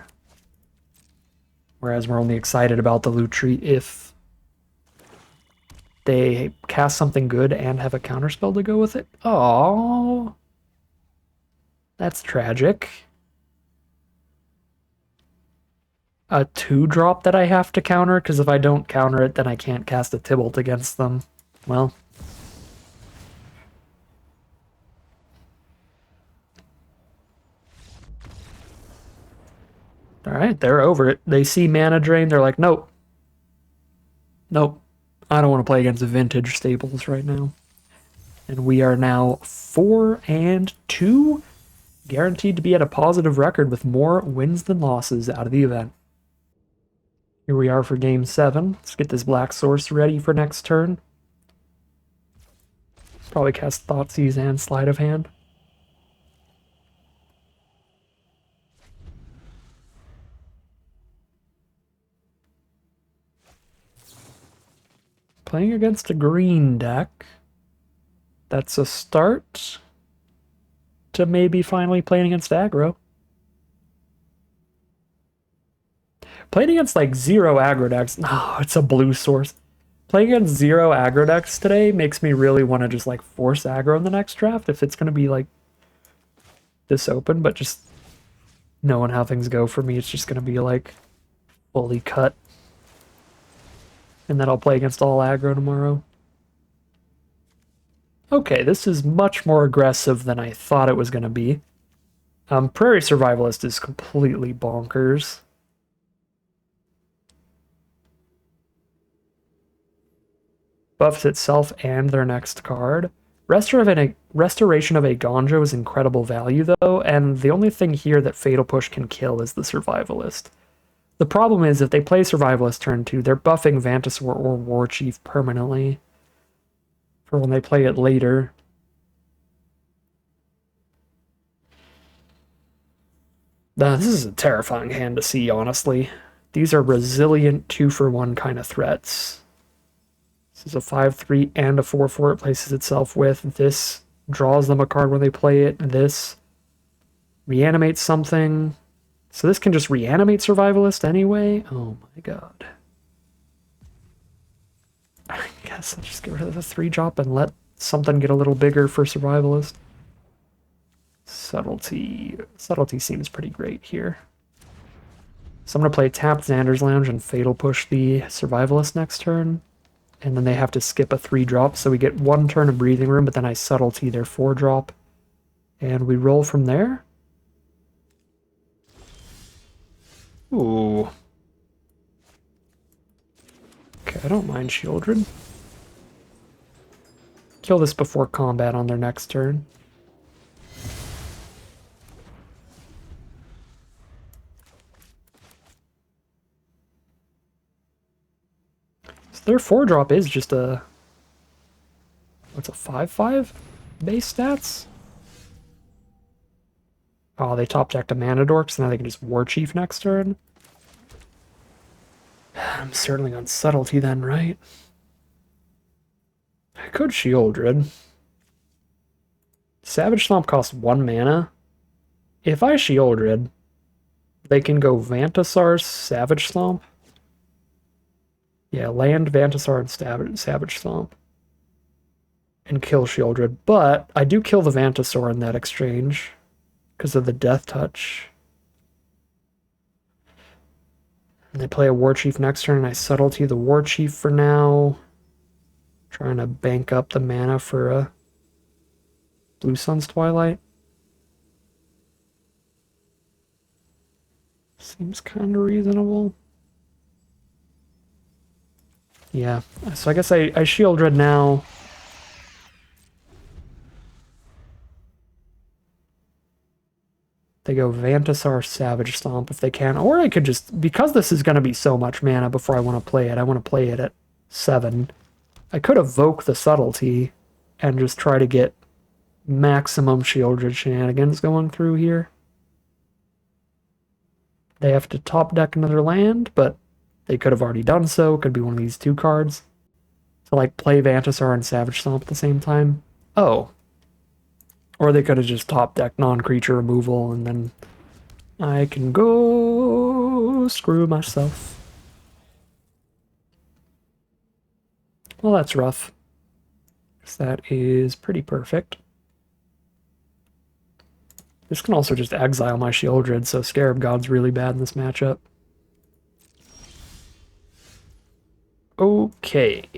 Whereas we're only excited about the Lutri if they cast something good and have a counterspell to go with it. Oh, that's tragic. A 2-drop that I have to counter, because if I don't counter it, then I can't cast a Tybalt against them. Well. Alright, they're over it. They see mana drain, they're like, nope. Nope. I don't want to play against vintage staples right now. And we are now 4-2, guaranteed to be at a positive record with more wins than losses out of the event. Here we are for game 7. Let's get this black source ready for next turn. Probably cast Thoughtseize and Sleight of Hand. Playing against a green deck. That's a start to maybe finally playing against aggro. Playing against like 0 aggro decks. No, it's a blue source. Playing against 0 aggro decks today makes me really want to just like force aggro in the next draft if it's going to be like this open, but just knowing how things go for me, it's just going to be like fully cut. And then I'll play against all aggro tomorrow. Okay, this is much more aggressive than I thought it was going to be. Prairie Survivalist is completely bonkers. Buffs itself and their next card. Restoration of a Gonjo is incredible value, though, and the only thing here that Fatal Push can kill is the Survivalist. The problem is, if they play Survivalist turn 2, they're buffing Vantasaur or Warchief permanently for when they play it later. This is a terrifying hand to see, honestly. These are resilient 2-for-1 kind of threats. This is a 5-3 and a 4-4 it places itself with. This draws them a card when they play it. This reanimates something. So this can just reanimate Survivalist anyway? Oh my god. I guess I'll just get rid of the 3-drop and let something get a little bigger for Survivalist. Subtlety. Subtlety seems pretty great here. So I'm going to play Tapped Xander's Lounge and Fatal Push the Survivalist next turn. And then they have to skip a 3-drop, so we get 1 turn of Breathing Room, but then I Subtlety their 4-drop. And we roll from there. Ooh. Okay, I don't mind Shieldred. Kill this before combat on their next turn. Their 4-drop is just a... What's a 5-5 base stats? Oh, they top decked a Mana Dork, so now they can just War Chief next turn. I'm certainly on Subtlety then, right? I could Shieldred. Savage Stomp costs 1 mana. If I Shieldred, they can go Vantasaur's Savage Stomp. Yeah, land Vantasaur and Savage Stomp. And kill Shieldred. But I do kill the Vantasaur in that exchange because of the Death Touch. And they play a War Chief next turn, and I Subtlety the War Chief for now. Trying to bank up the mana for a Blue Sun's Twilight. Seems kind of reasonable. Yeah, so I guess I Shield Red now. They go Vantasar Savage Stomp if they can. Or I could just, because this is going to be so much mana before I want to play it, I want to play it at 7. I could evoke the Subtlety and just try to get maximum Shieldred shenanigans going through here. They have to top deck another land, but they could have already done so. Could be one of these 2 cards. So like play Vantasar and Savage Stomp at the same time. Oh. Or they could have just top decked non-creature removal and then I can go screw myself. Well, that's rough. That is pretty perfect. This can also just exile my Shieldred, so Scarab God's really bad in this matchup. Okay.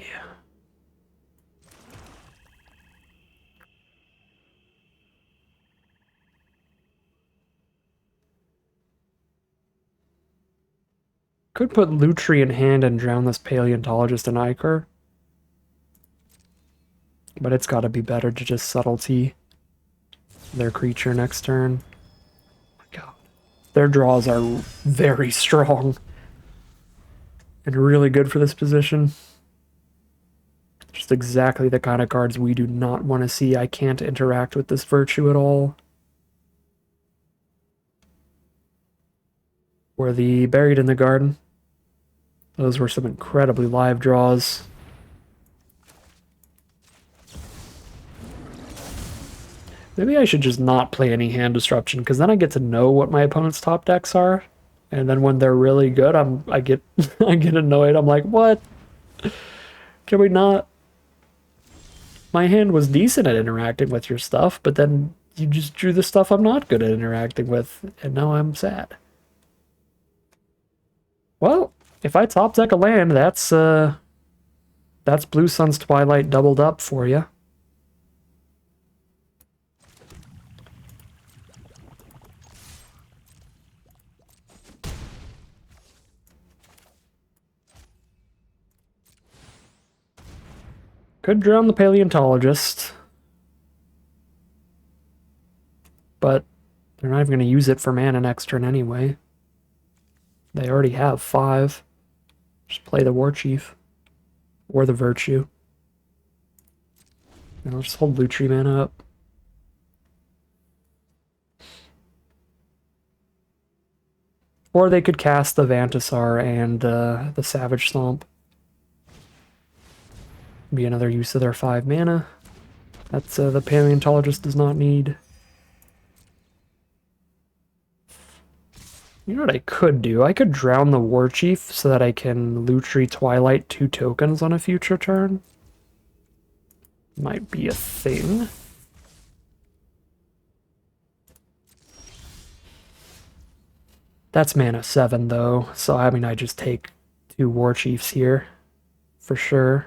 Could put Lutri in hand and drown this Paleontologist and Ichor. But it's got to be better to just Subtlety their creature next turn. Oh my god. Their draws are very strong. And really good for this position. Just exactly the kind of cards we do not want to see. I can't interact with this Virtue at all. Or the Buried in the Garden. Those were some incredibly live draws. Maybe I should just not play any hand disruption, because then I get to know what my opponent's top decks are. And then when they're really good, I get I get annoyed. I'm like, what? Can we not? My hand was decent at interacting with your stuff, but then you just drew the stuff I'm not good at interacting with, and now I'm sad. Well, if I top deck a land, that's Blue Sun's Twilight doubled up for you. Could drown the Paleontologist, but they're not even going to use it for mana next turn anyway. They already have 5. Just play the War Chief. Or the Virtue. And I'll just hold Lutri mana up. Or they could cast the Vantasar and the Savage Stomp. Be another use of their 5 mana. That's the Paleontologist does not need. You know what I could do? I could drown the War Chief so that I can Lutri Twilight 2 tokens on a future turn. Might be a thing. That's mana 7 though, so I mean I just take 2 War Chiefs here for sure.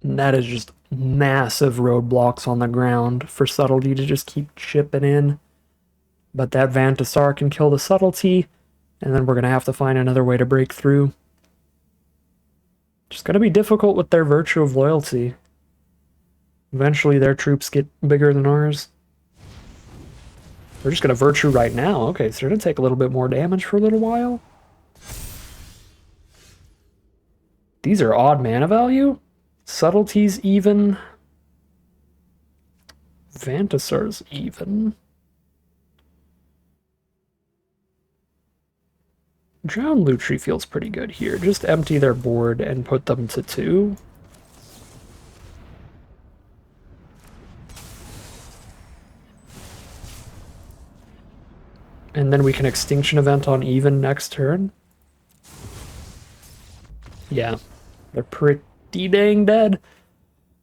And that is just massive roadblocks on the ground for Subtlety to just keep chipping in. But that Vantasar can kill the Subtlety, and then we're going to have to find another way to break through. Just going to be difficult with their Virtue of Loyalty. Eventually their troops get bigger than ours. We're just going to Virtue right now. Okay, so they're going to take a little bit more damage for a little while. These are odd mana value. Subtlety's even. Vantasar's even. Drown Lutri feels pretty good here. Just empty their board and put them to 2. And then we can Extinction Event on even next turn. Yeah, they're pretty dang dead.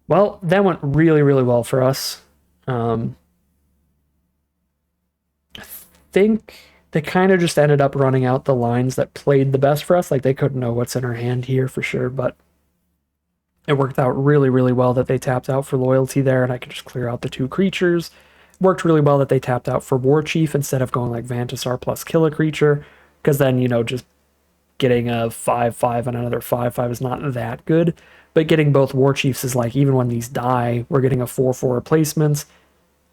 Well, that went really, really well for us. I think they kind of just ended up running out the lines that played the best for us. Like, they couldn't know what's in our hand here for sure, but it worked out really, really well that they tapped out for loyalty there, and I could just clear out the 2 creatures. Worked really well that they tapped out for War Chief instead of going like Vantisar plus kill a creature, because then, just getting a 5/5 and another 5/5 is not that good. But getting both War Chiefs is like, even when these die, we're getting a 4/4 replacement.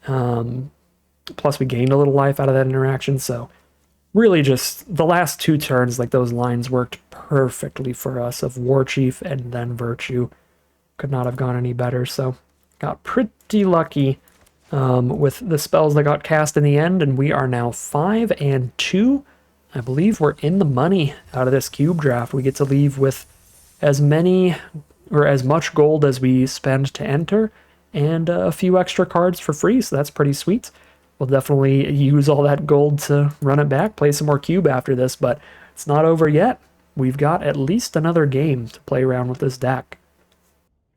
Plus, we gained a little life out of that interaction, so really just the last 2 turns, like those lines worked perfectly for us of War Chief and then Virtue. Could not have gone any better, so got pretty lucky with the spells that got cast in the end, and we are now 5-2. I believe we're in the money out of this cube draft. We get to leave with as many or as much gold as we spend to enter and a few extra cards for free, so that's pretty sweet. We'll definitely use all that gold to run it back, play some more cube after this, but it's not over yet. We've got at least another game to play around with this deck.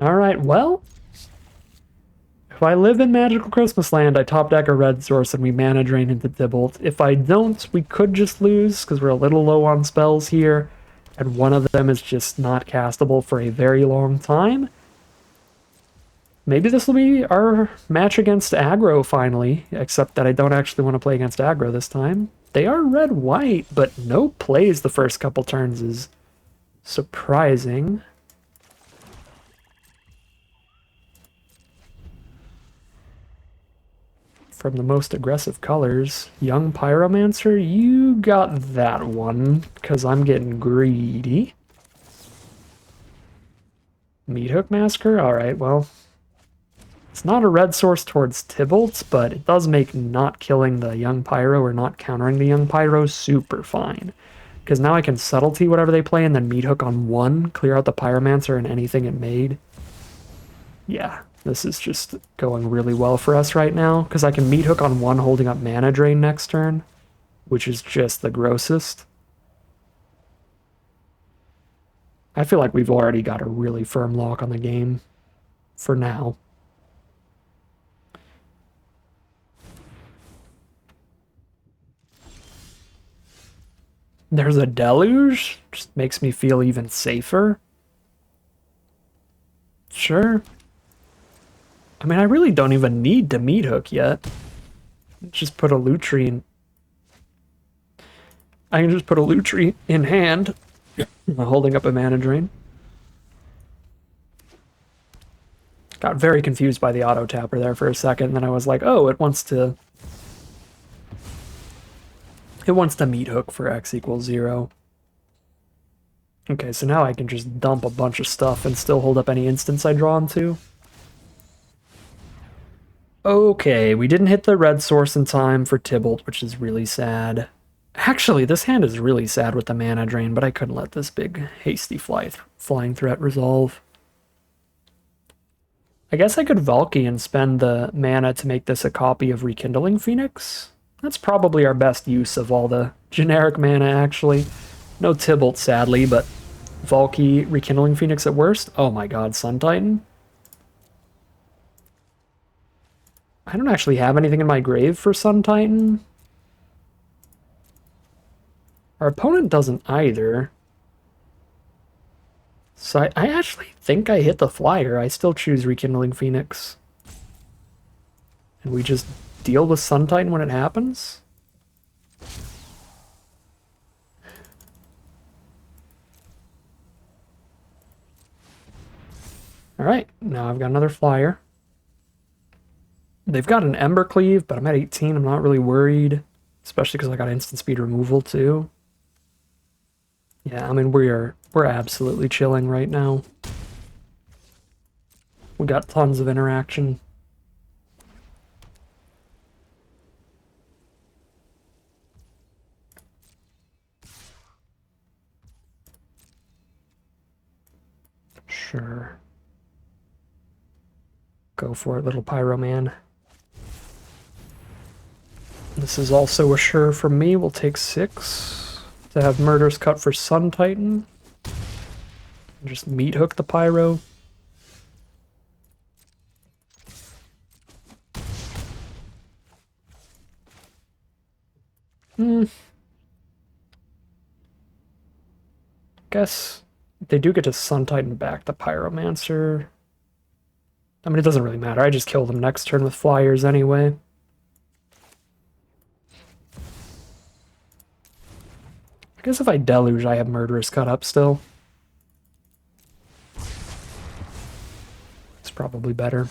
All right, well, if I live in Magical Christmas Land, I top deck a red source and we mana drain into Tybalt. If I don't, we could just lose because we're a little low on spells here, and one of them is just not castable for a very long time. Maybe this will be our match against aggro finally, except that I don't actually want to play against aggro this time. They are red-white, but no plays the first couple turns is surprising. From the most aggressive colors, Young Pyromancer, you got that one, because I'm getting greedy. Meathook Massacre? Alright, well, it's not a red source towards Tybalt, but it does make not killing the Young Pyro or not countering the Young Pyro super fine. Because now I can Subtlety whatever they play and then Meathook on 1, clear out the Pyromancer and anything it made. Yeah, this is just going really well for us right now, because I can Meathook on 1 holding up Mana Drain next turn, which is just the grossest. I feel like we've already got a really firm lock on the game for now. There's a Deluge, just makes me feel even safer. Sure. I mean, I really don't even need to Meathook yet. Just put a Lutri in. I can just put a Lutri in hand, holding up a Mana Drain. Got very confused by the auto tapper there for a second, and then I was like, oh, it wants to Meathook for x equals 0. Okay, so now I can just dump a bunch of stuff and still hold up any instance I draw into. Okay, we didn't hit the red source in time for Tybalt, which is really sad. Actually, this hand is really sad with the mana drain, but I couldn't let this big hasty flying threat resolve. I guess I could Valky and spend the mana to make this a copy of Rekindling Phoenix. That's probably our best use of all the generic mana, actually. No Tybalt, sadly, but Valky, Rekindling Phoenix at worst. Oh my god, Sun Titan? I don't actually have anything in my grave for Sun Titan. Our opponent doesn't either. So I actually think I hit the flyer. I still choose Rekindling Phoenix. And we just deal with Sun Titan when it happens? Alright, now I've got another flyer. They've got an Ember Cleave, but I'm at 18. I'm not really worried. Especially because I got instant speed removal too. Yeah, I mean, we're absolutely chilling right now. We got tons of interaction. Sure. Go for it, little Pyro Man. This is also a sure from me. We'll take 6 to have Murderous Cut for Sun Titan. Just meat hook the Pyro. Guess they do get to Sun Titan back the Pyromancer. I mean, it doesn't really matter. I just kill them next turn with flyers anyway. I guess if I Deluge, I have Murderous Cut up still. It's probably better.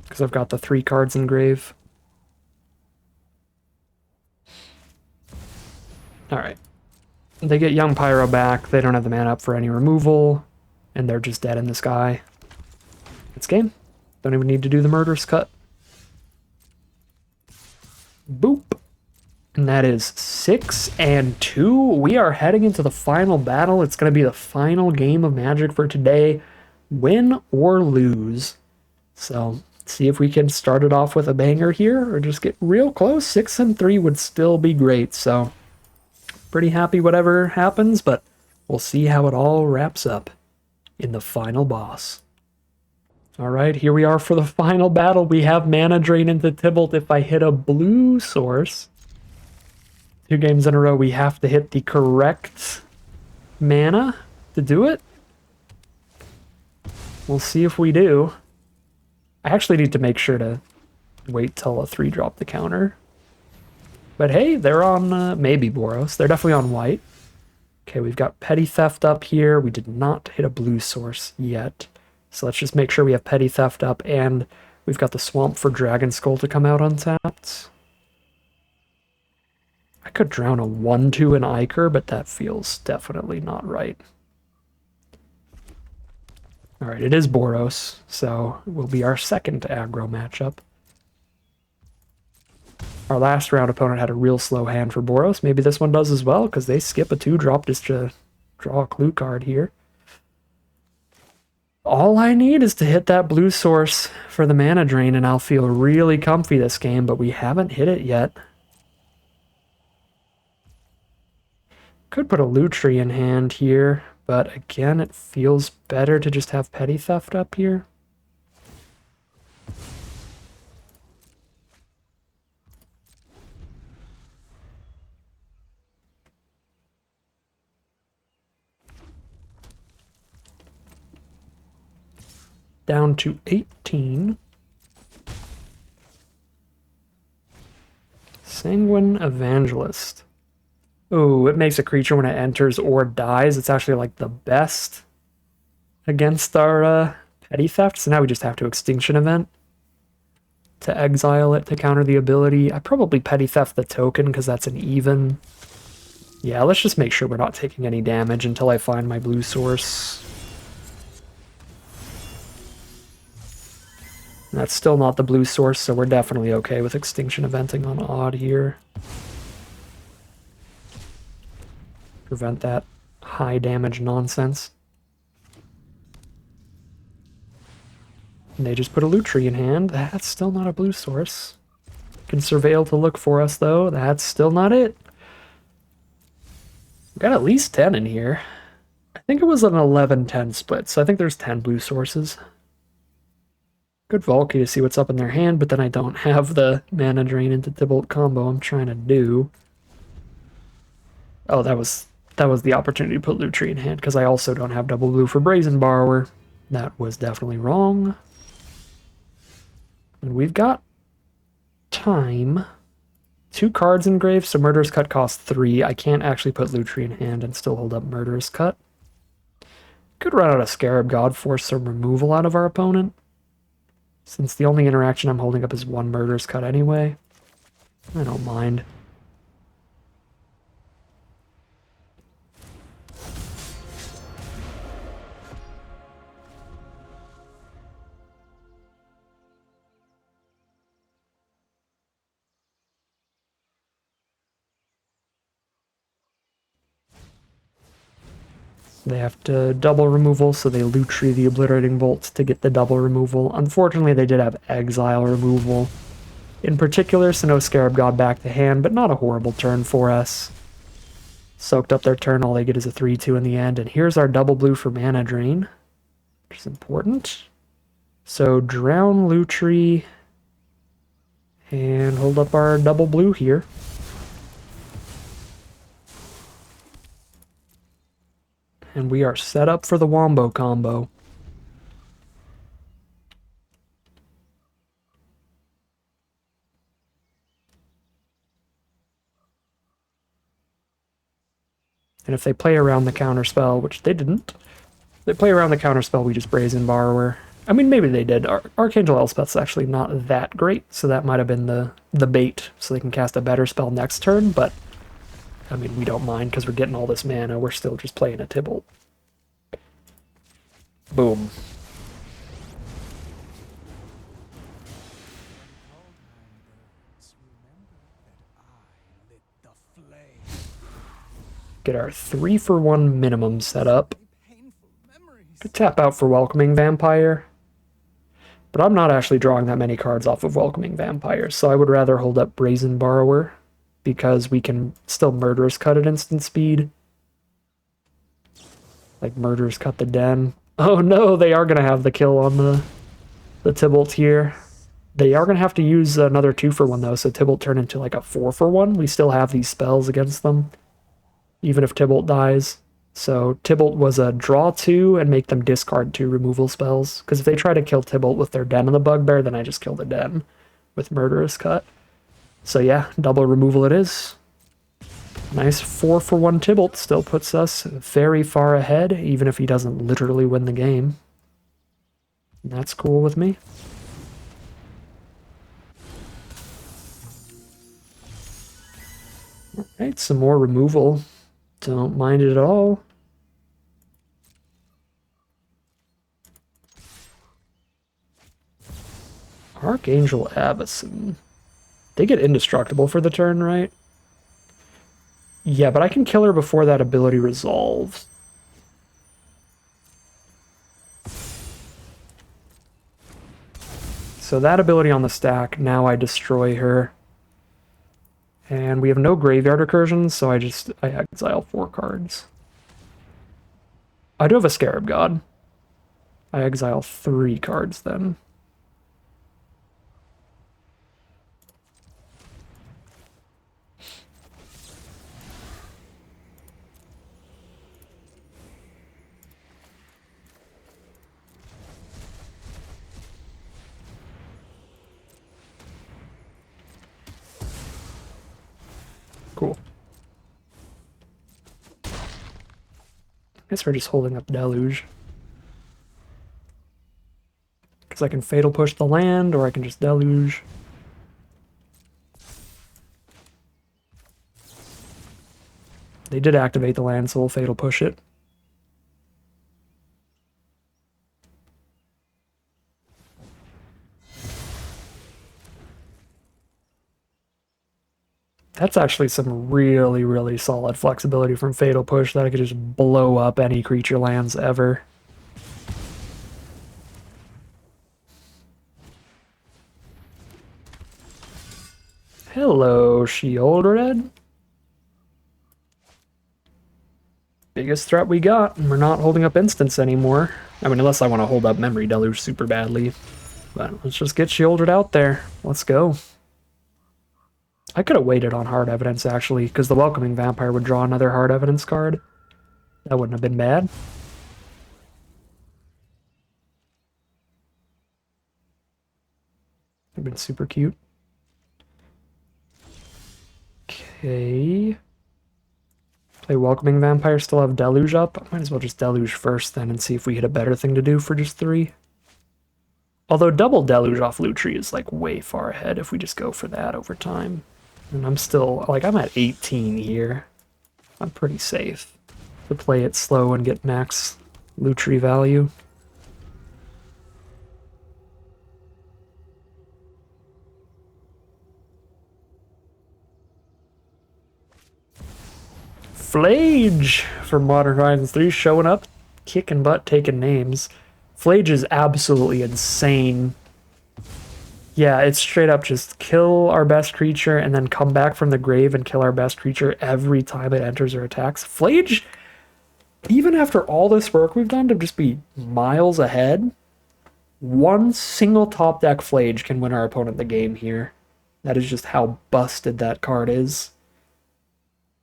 Because I've got the 3 cards in grave. Alright. They get Young Pyro back. They don't have the mana up for any removal. And they're just dead in the sky. It's game. Don't even need to do the Murderous Cut. Boop. And that is 6 and 2. We are heading into the final battle. It's going to be the final game of Magic for today. Win or lose. So, see if we can start it off with a banger here or just get real close. 6 and 3 would still be great. So, pretty happy whatever happens, but we'll see how it all wraps up in the final boss. All right, here we are for the final battle. We have Mana Drain into Tybalt. If I hit a blue source, 2 games in a row, we have to hit the correct mana to do it. We'll see if we do. I actually need to make sure to wait till a 3-drop the counter. But hey, they're on maybe Boros. They're definitely on white. Okay, we've got Petty Theft up here. We did not hit a blue source yet. So let's just make sure we have Petty Theft up, and we've got the Swamp for Dragon Skull to come out untapped. I could drown a 1-2 in Iker, but that feels definitely not right. Alright, it is Boros, so it will be our second aggro matchup. Our last round opponent had a real slow hand for Boros. Maybe this one does as well, because they skip a 2-drop just to draw a clue card here. All I need is to hit that blue source for the mana drain, and I'll feel really comfy this game, but we haven't hit it yet. Could put a Lutri in hand here, but again, it feels better to just have Petty Theft up here. Down to 18. Sanguine Evangelist. Oh, it makes a creature when it enters or dies. It's actually like the best against our Petty Theft. So now we just have to Extinction Event to exile it to counter the ability. I probably Petty Theft the token because that's an even. Yeah, let's just make sure we're not taking any damage until I find my blue source. That's still not the blue source, so we're definitely okay with Extinction Eventing on odd here. Prevent that high damage nonsense. And they just put a Lutri in hand. That's still not a blue source. Can Surveil to look for us, though. That's still not it. We got at least 10 in here. I think it was an 11-10 split, so I think there's 10 blue sources. Good Valky to see what's up in their hand, but then I don't have the Mana Drain into Tybalt combo I'm trying to do. Oh, that was the opportunity to put Lutri in hand, because I also don't have double blue for Brazen Borrower. That was definitely wrong. And we've got time. 2 cards in grave, so Murderous Cut costs 3. I can't actually put Lutri in hand and still hold up Murderous Cut. Could run out of Scarab God, force some removal out of our opponent, since the only interaction I'm holding up is 1 Murderous Cut anyway. I don't mind. They have to double removal, so they Lutri the Obliterating Bolt to get the double removal. Unfortunately, they did have Exile removal in particular, so no Scarab God back to hand, but not a horrible turn for us. Soaked up their turn, all they get is a 3-2 in the end, and here's our double blue for mana drain, which is important. So drown Lutri, and hold up our double blue here. And we are set up for the Wombo combo. And if they play around the counterspell, which they didn't, if they play around the counterspell, we just Brazen Borrower. I mean, maybe they did. Archangel Elspeth's actually not that great, so that might have been the bait, so they can cast a better spell next turn, but, I mean, we don't mind because we're getting all this mana. We're still just playing a Tibalt. Boom. Get our 3-for-1 minimum set up. Could tap out for Welcoming Vampire. But I'm not actually drawing that many cards off of Welcoming Vampire, so I would rather hold up Brazen Borrower, because we can still Murderous Cut at instant speed. Like Murderous Cut the Den. Oh no, they are going to have the kill on the Tibalt here. They are going to have to use another 2-for-1 though, so Tibalt turn into like a 4-for-1. We still have these spells against them, even if Tibalt dies. So Tibalt was a draw 2 and make them discard 2 removal spells, because if they try to kill Tibalt with their Den of the Bugbear, then I just kill the Den with Murderous Cut. So yeah, double removal it is. Nice 4-for-1 Tibalt still puts us very far ahead, even if he doesn't literally win the game. And that's cool with me. Alright, some more removal. Don't mind it at all. Archangel Avacyn. They get indestructible for the turn, right? Yeah, but I can kill her before that ability resolves. So that ability on the stack, now I destroy her. And we have no graveyard recursions, so I exile 4 cards. I do have a Scarab God. I exile 3 cards then. Cool. I guess we're just holding up Deluge. Because I can Fatal Push the land, or I can just Deluge. They did activate the land, so we'll Fatal Push it. That's actually some really, really solid flexibility from Fatal Push that I could just blow up any creature lands ever. Hello, Sheoldred. Biggest threat we got, and we're not holding up instants anymore. I mean, unless I want to hold up Memory Deluge super badly. But let's just get Sheoldred out there. Let's go. I could have waited on Hard Evidence, actually, because the Welcoming Vampire would draw another Hard Evidence card. That wouldn't have been bad. Would have been super cute. Okay. Play Welcoming Vampire, still have Deluge up. Might as well just Deluge first then and see if we hit a better thing to do for just 3. Although double Deluge off Lutri is like way far ahead if we just go for that over time. And I'm still, like, I'm at 18 here. I'm pretty safe to play it slow and get max Lutri value. Flage for Modern Horizons 3 showing up, kicking butt, taking names. Flage is absolutely insane. Yeah, it's straight up just kill our best creature and then come back from the grave and kill our best creature every time it enters or attacks. Flage, even after all this work we've done to just be miles ahead, one single top deck Flage can win our opponent the game here. That is just how busted that card is.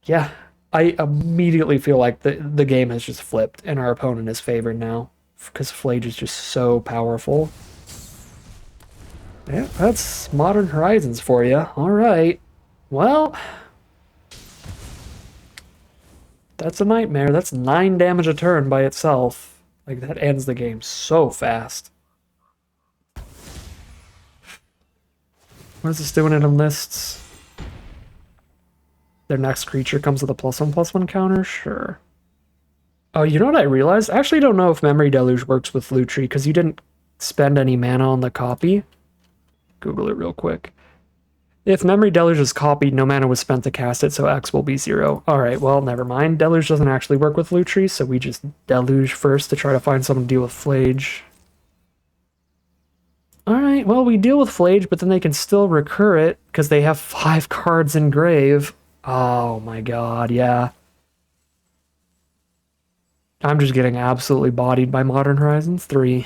Yeah, I immediately feel like the game has just flipped and our opponent is favored now because Flage is just so powerful. Yeah, that's Modern Horizons for you. All right. Well, that's a nightmare. That's 9 damage a turn by itself. Like, that ends the game so fast. What is this doing in lists? Their next creature comes with a +1/+1 counter? Sure. Oh, you know what I realized? I actually don't know if Memory Deluge works with Lutri because you didn't spend any mana on the copy. Google it real quick. If Memory Deluge is copied, no mana was spent to cast it, so X will be 0. Alright, well, never mind. Deluge doesn't actually work with Lutri, so we just Deluge first to try to find someone to deal with Flage. Alright, well, we deal with Flage, but then they can still recur it, because they have 5 cards in grave. Oh my god, yeah. I'm just getting absolutely bodied by Modern Horizons 3.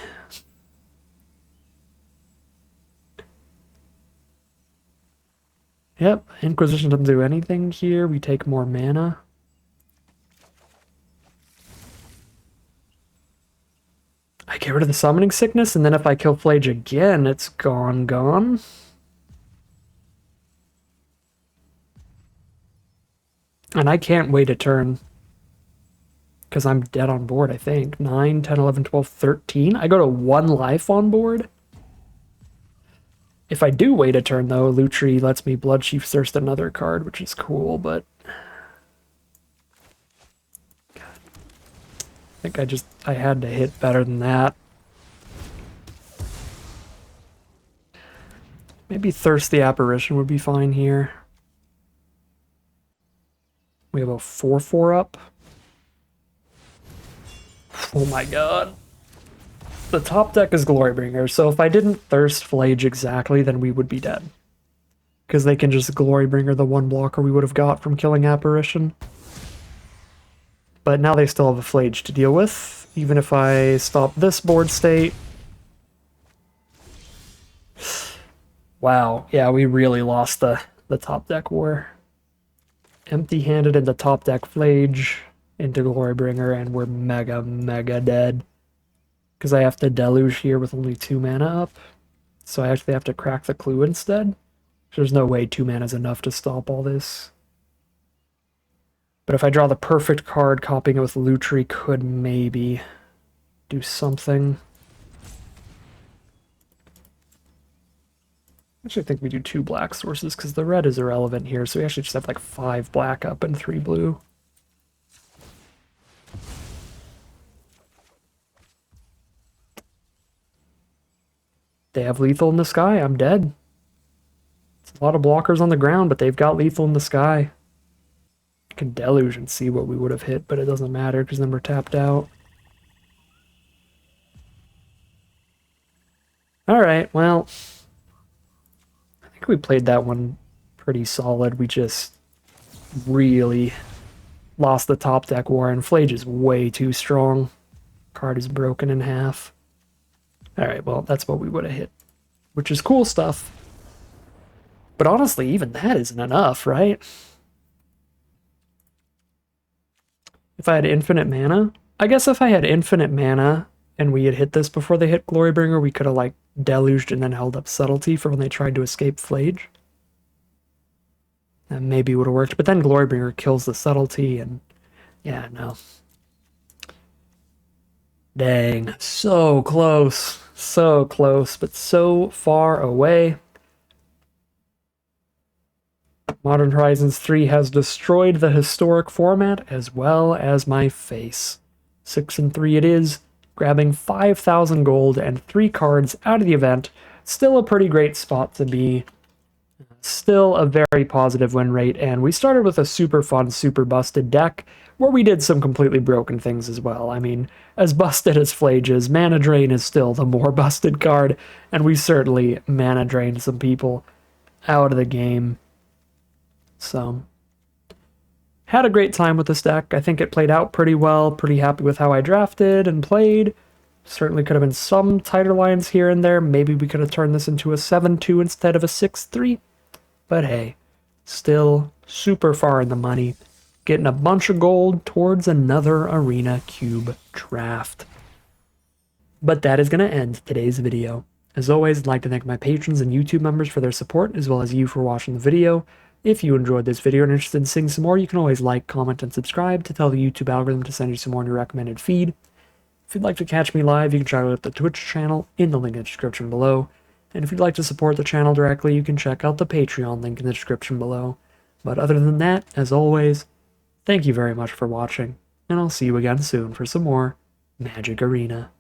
Yep, Inquisition doesn't do anything here. We take more mana. I get rid of the Summoning Sickness, and then if I kill Flage again, it's gone. And I can't wait a turn. Because I'm dead on board, I think. 9, 10, 11, 12, 13. I go to 1 life on board. If I do wait a turn, though, Lutri lets me Bloodchief Thirst another card, which is cool, but... God. I think I had to hit better than that. Maybe Thirst the Apparition would be fine here. We have a 4/4 up. Oh my god. The top deck is Glorybringer, so if I didn't Thirst Flage exactly, then we would be dead. Because they can just Glorybringer the 1 blocker we would have got from killing Apparition. But now they still have a Flage to deal with, even if I stop this board state. Wow, yeah, we really lost the top deck war. Empty-handed into top deck Flage, into Glorybringer, and we're mega dead. Because I have to Deluge here with only 2 mana up. So I actually have to crack the Clue instead. There's no way 2 mana is enough to stop all this. But if I draw the perfect card, copying it with Lutri could maybe do something. Actually, I think we do 2 black sources because the red is irrelevant here. So we actually just have like 5 black up and 3 blue. They have lethal in the sky. I'm dead. It's a lot of blockers on the ground, but they've got lethal in the sky. I can Deluge and see what we would have hit, but it doesn't matter because then we're tapped out. Alright, well, I think we played that one pretty solid. We just really lost the top deck war, and Flage is way too strong. Card is broken in half. Alright, well, that's what we would have hit, which is cool stuff. But honestly, even that isn't enough, right? If I had infinite mana, I guess if I had infinite mana and we had hit this before they hit Glorybringer, we could have, like, Deluged and then held up Subtlety for when they tried to escape Flage. That maybe would have worked, but then Glorybringer kills the Subtlety, and yeah, no. Dang, so close, but so far away. Modern Horizons 3 has destroyed the historic format as well as my face. 6 and 3 it is, grabbing 5,000 gold and 3 cards out of the event. Still a pretty great spot to be. still a very positive win rate, and we started with a super fun, super busted deck where we did some completely broken things as well. I mean, as busted as Flage is, Mana Drain is still the more busted card, and we certainly mana drained some people out of the game. So, had a great time with this deck. I think it played out pretty well, pretty happy with how I drafted and played. Certainly could have been some tighter lines here and there. Maybe we could have turned this into a 7-2 instead of a 6-3. But hey, still super far in the money. Getting a bunch of gold towards another Arena Cube draft. But that is going to end today's video. As always, I'd like to thank my patrons and YouTube members for their support, as well as you for watching the video. If you enjoyed this video and are interested in seeing some more, you can always like, comment, and subscribe to tell the YouTube algorithm to send you some more in your recommended feed. If you'd like to catch me live, you can check out the Twitch channel in the link in the description below. And if you'd like to support the channel directly, you can check out the Patreon link in the description below. But other than that, as always, thank you very much for watching, and I'll see you again soon for some more Magic Arena.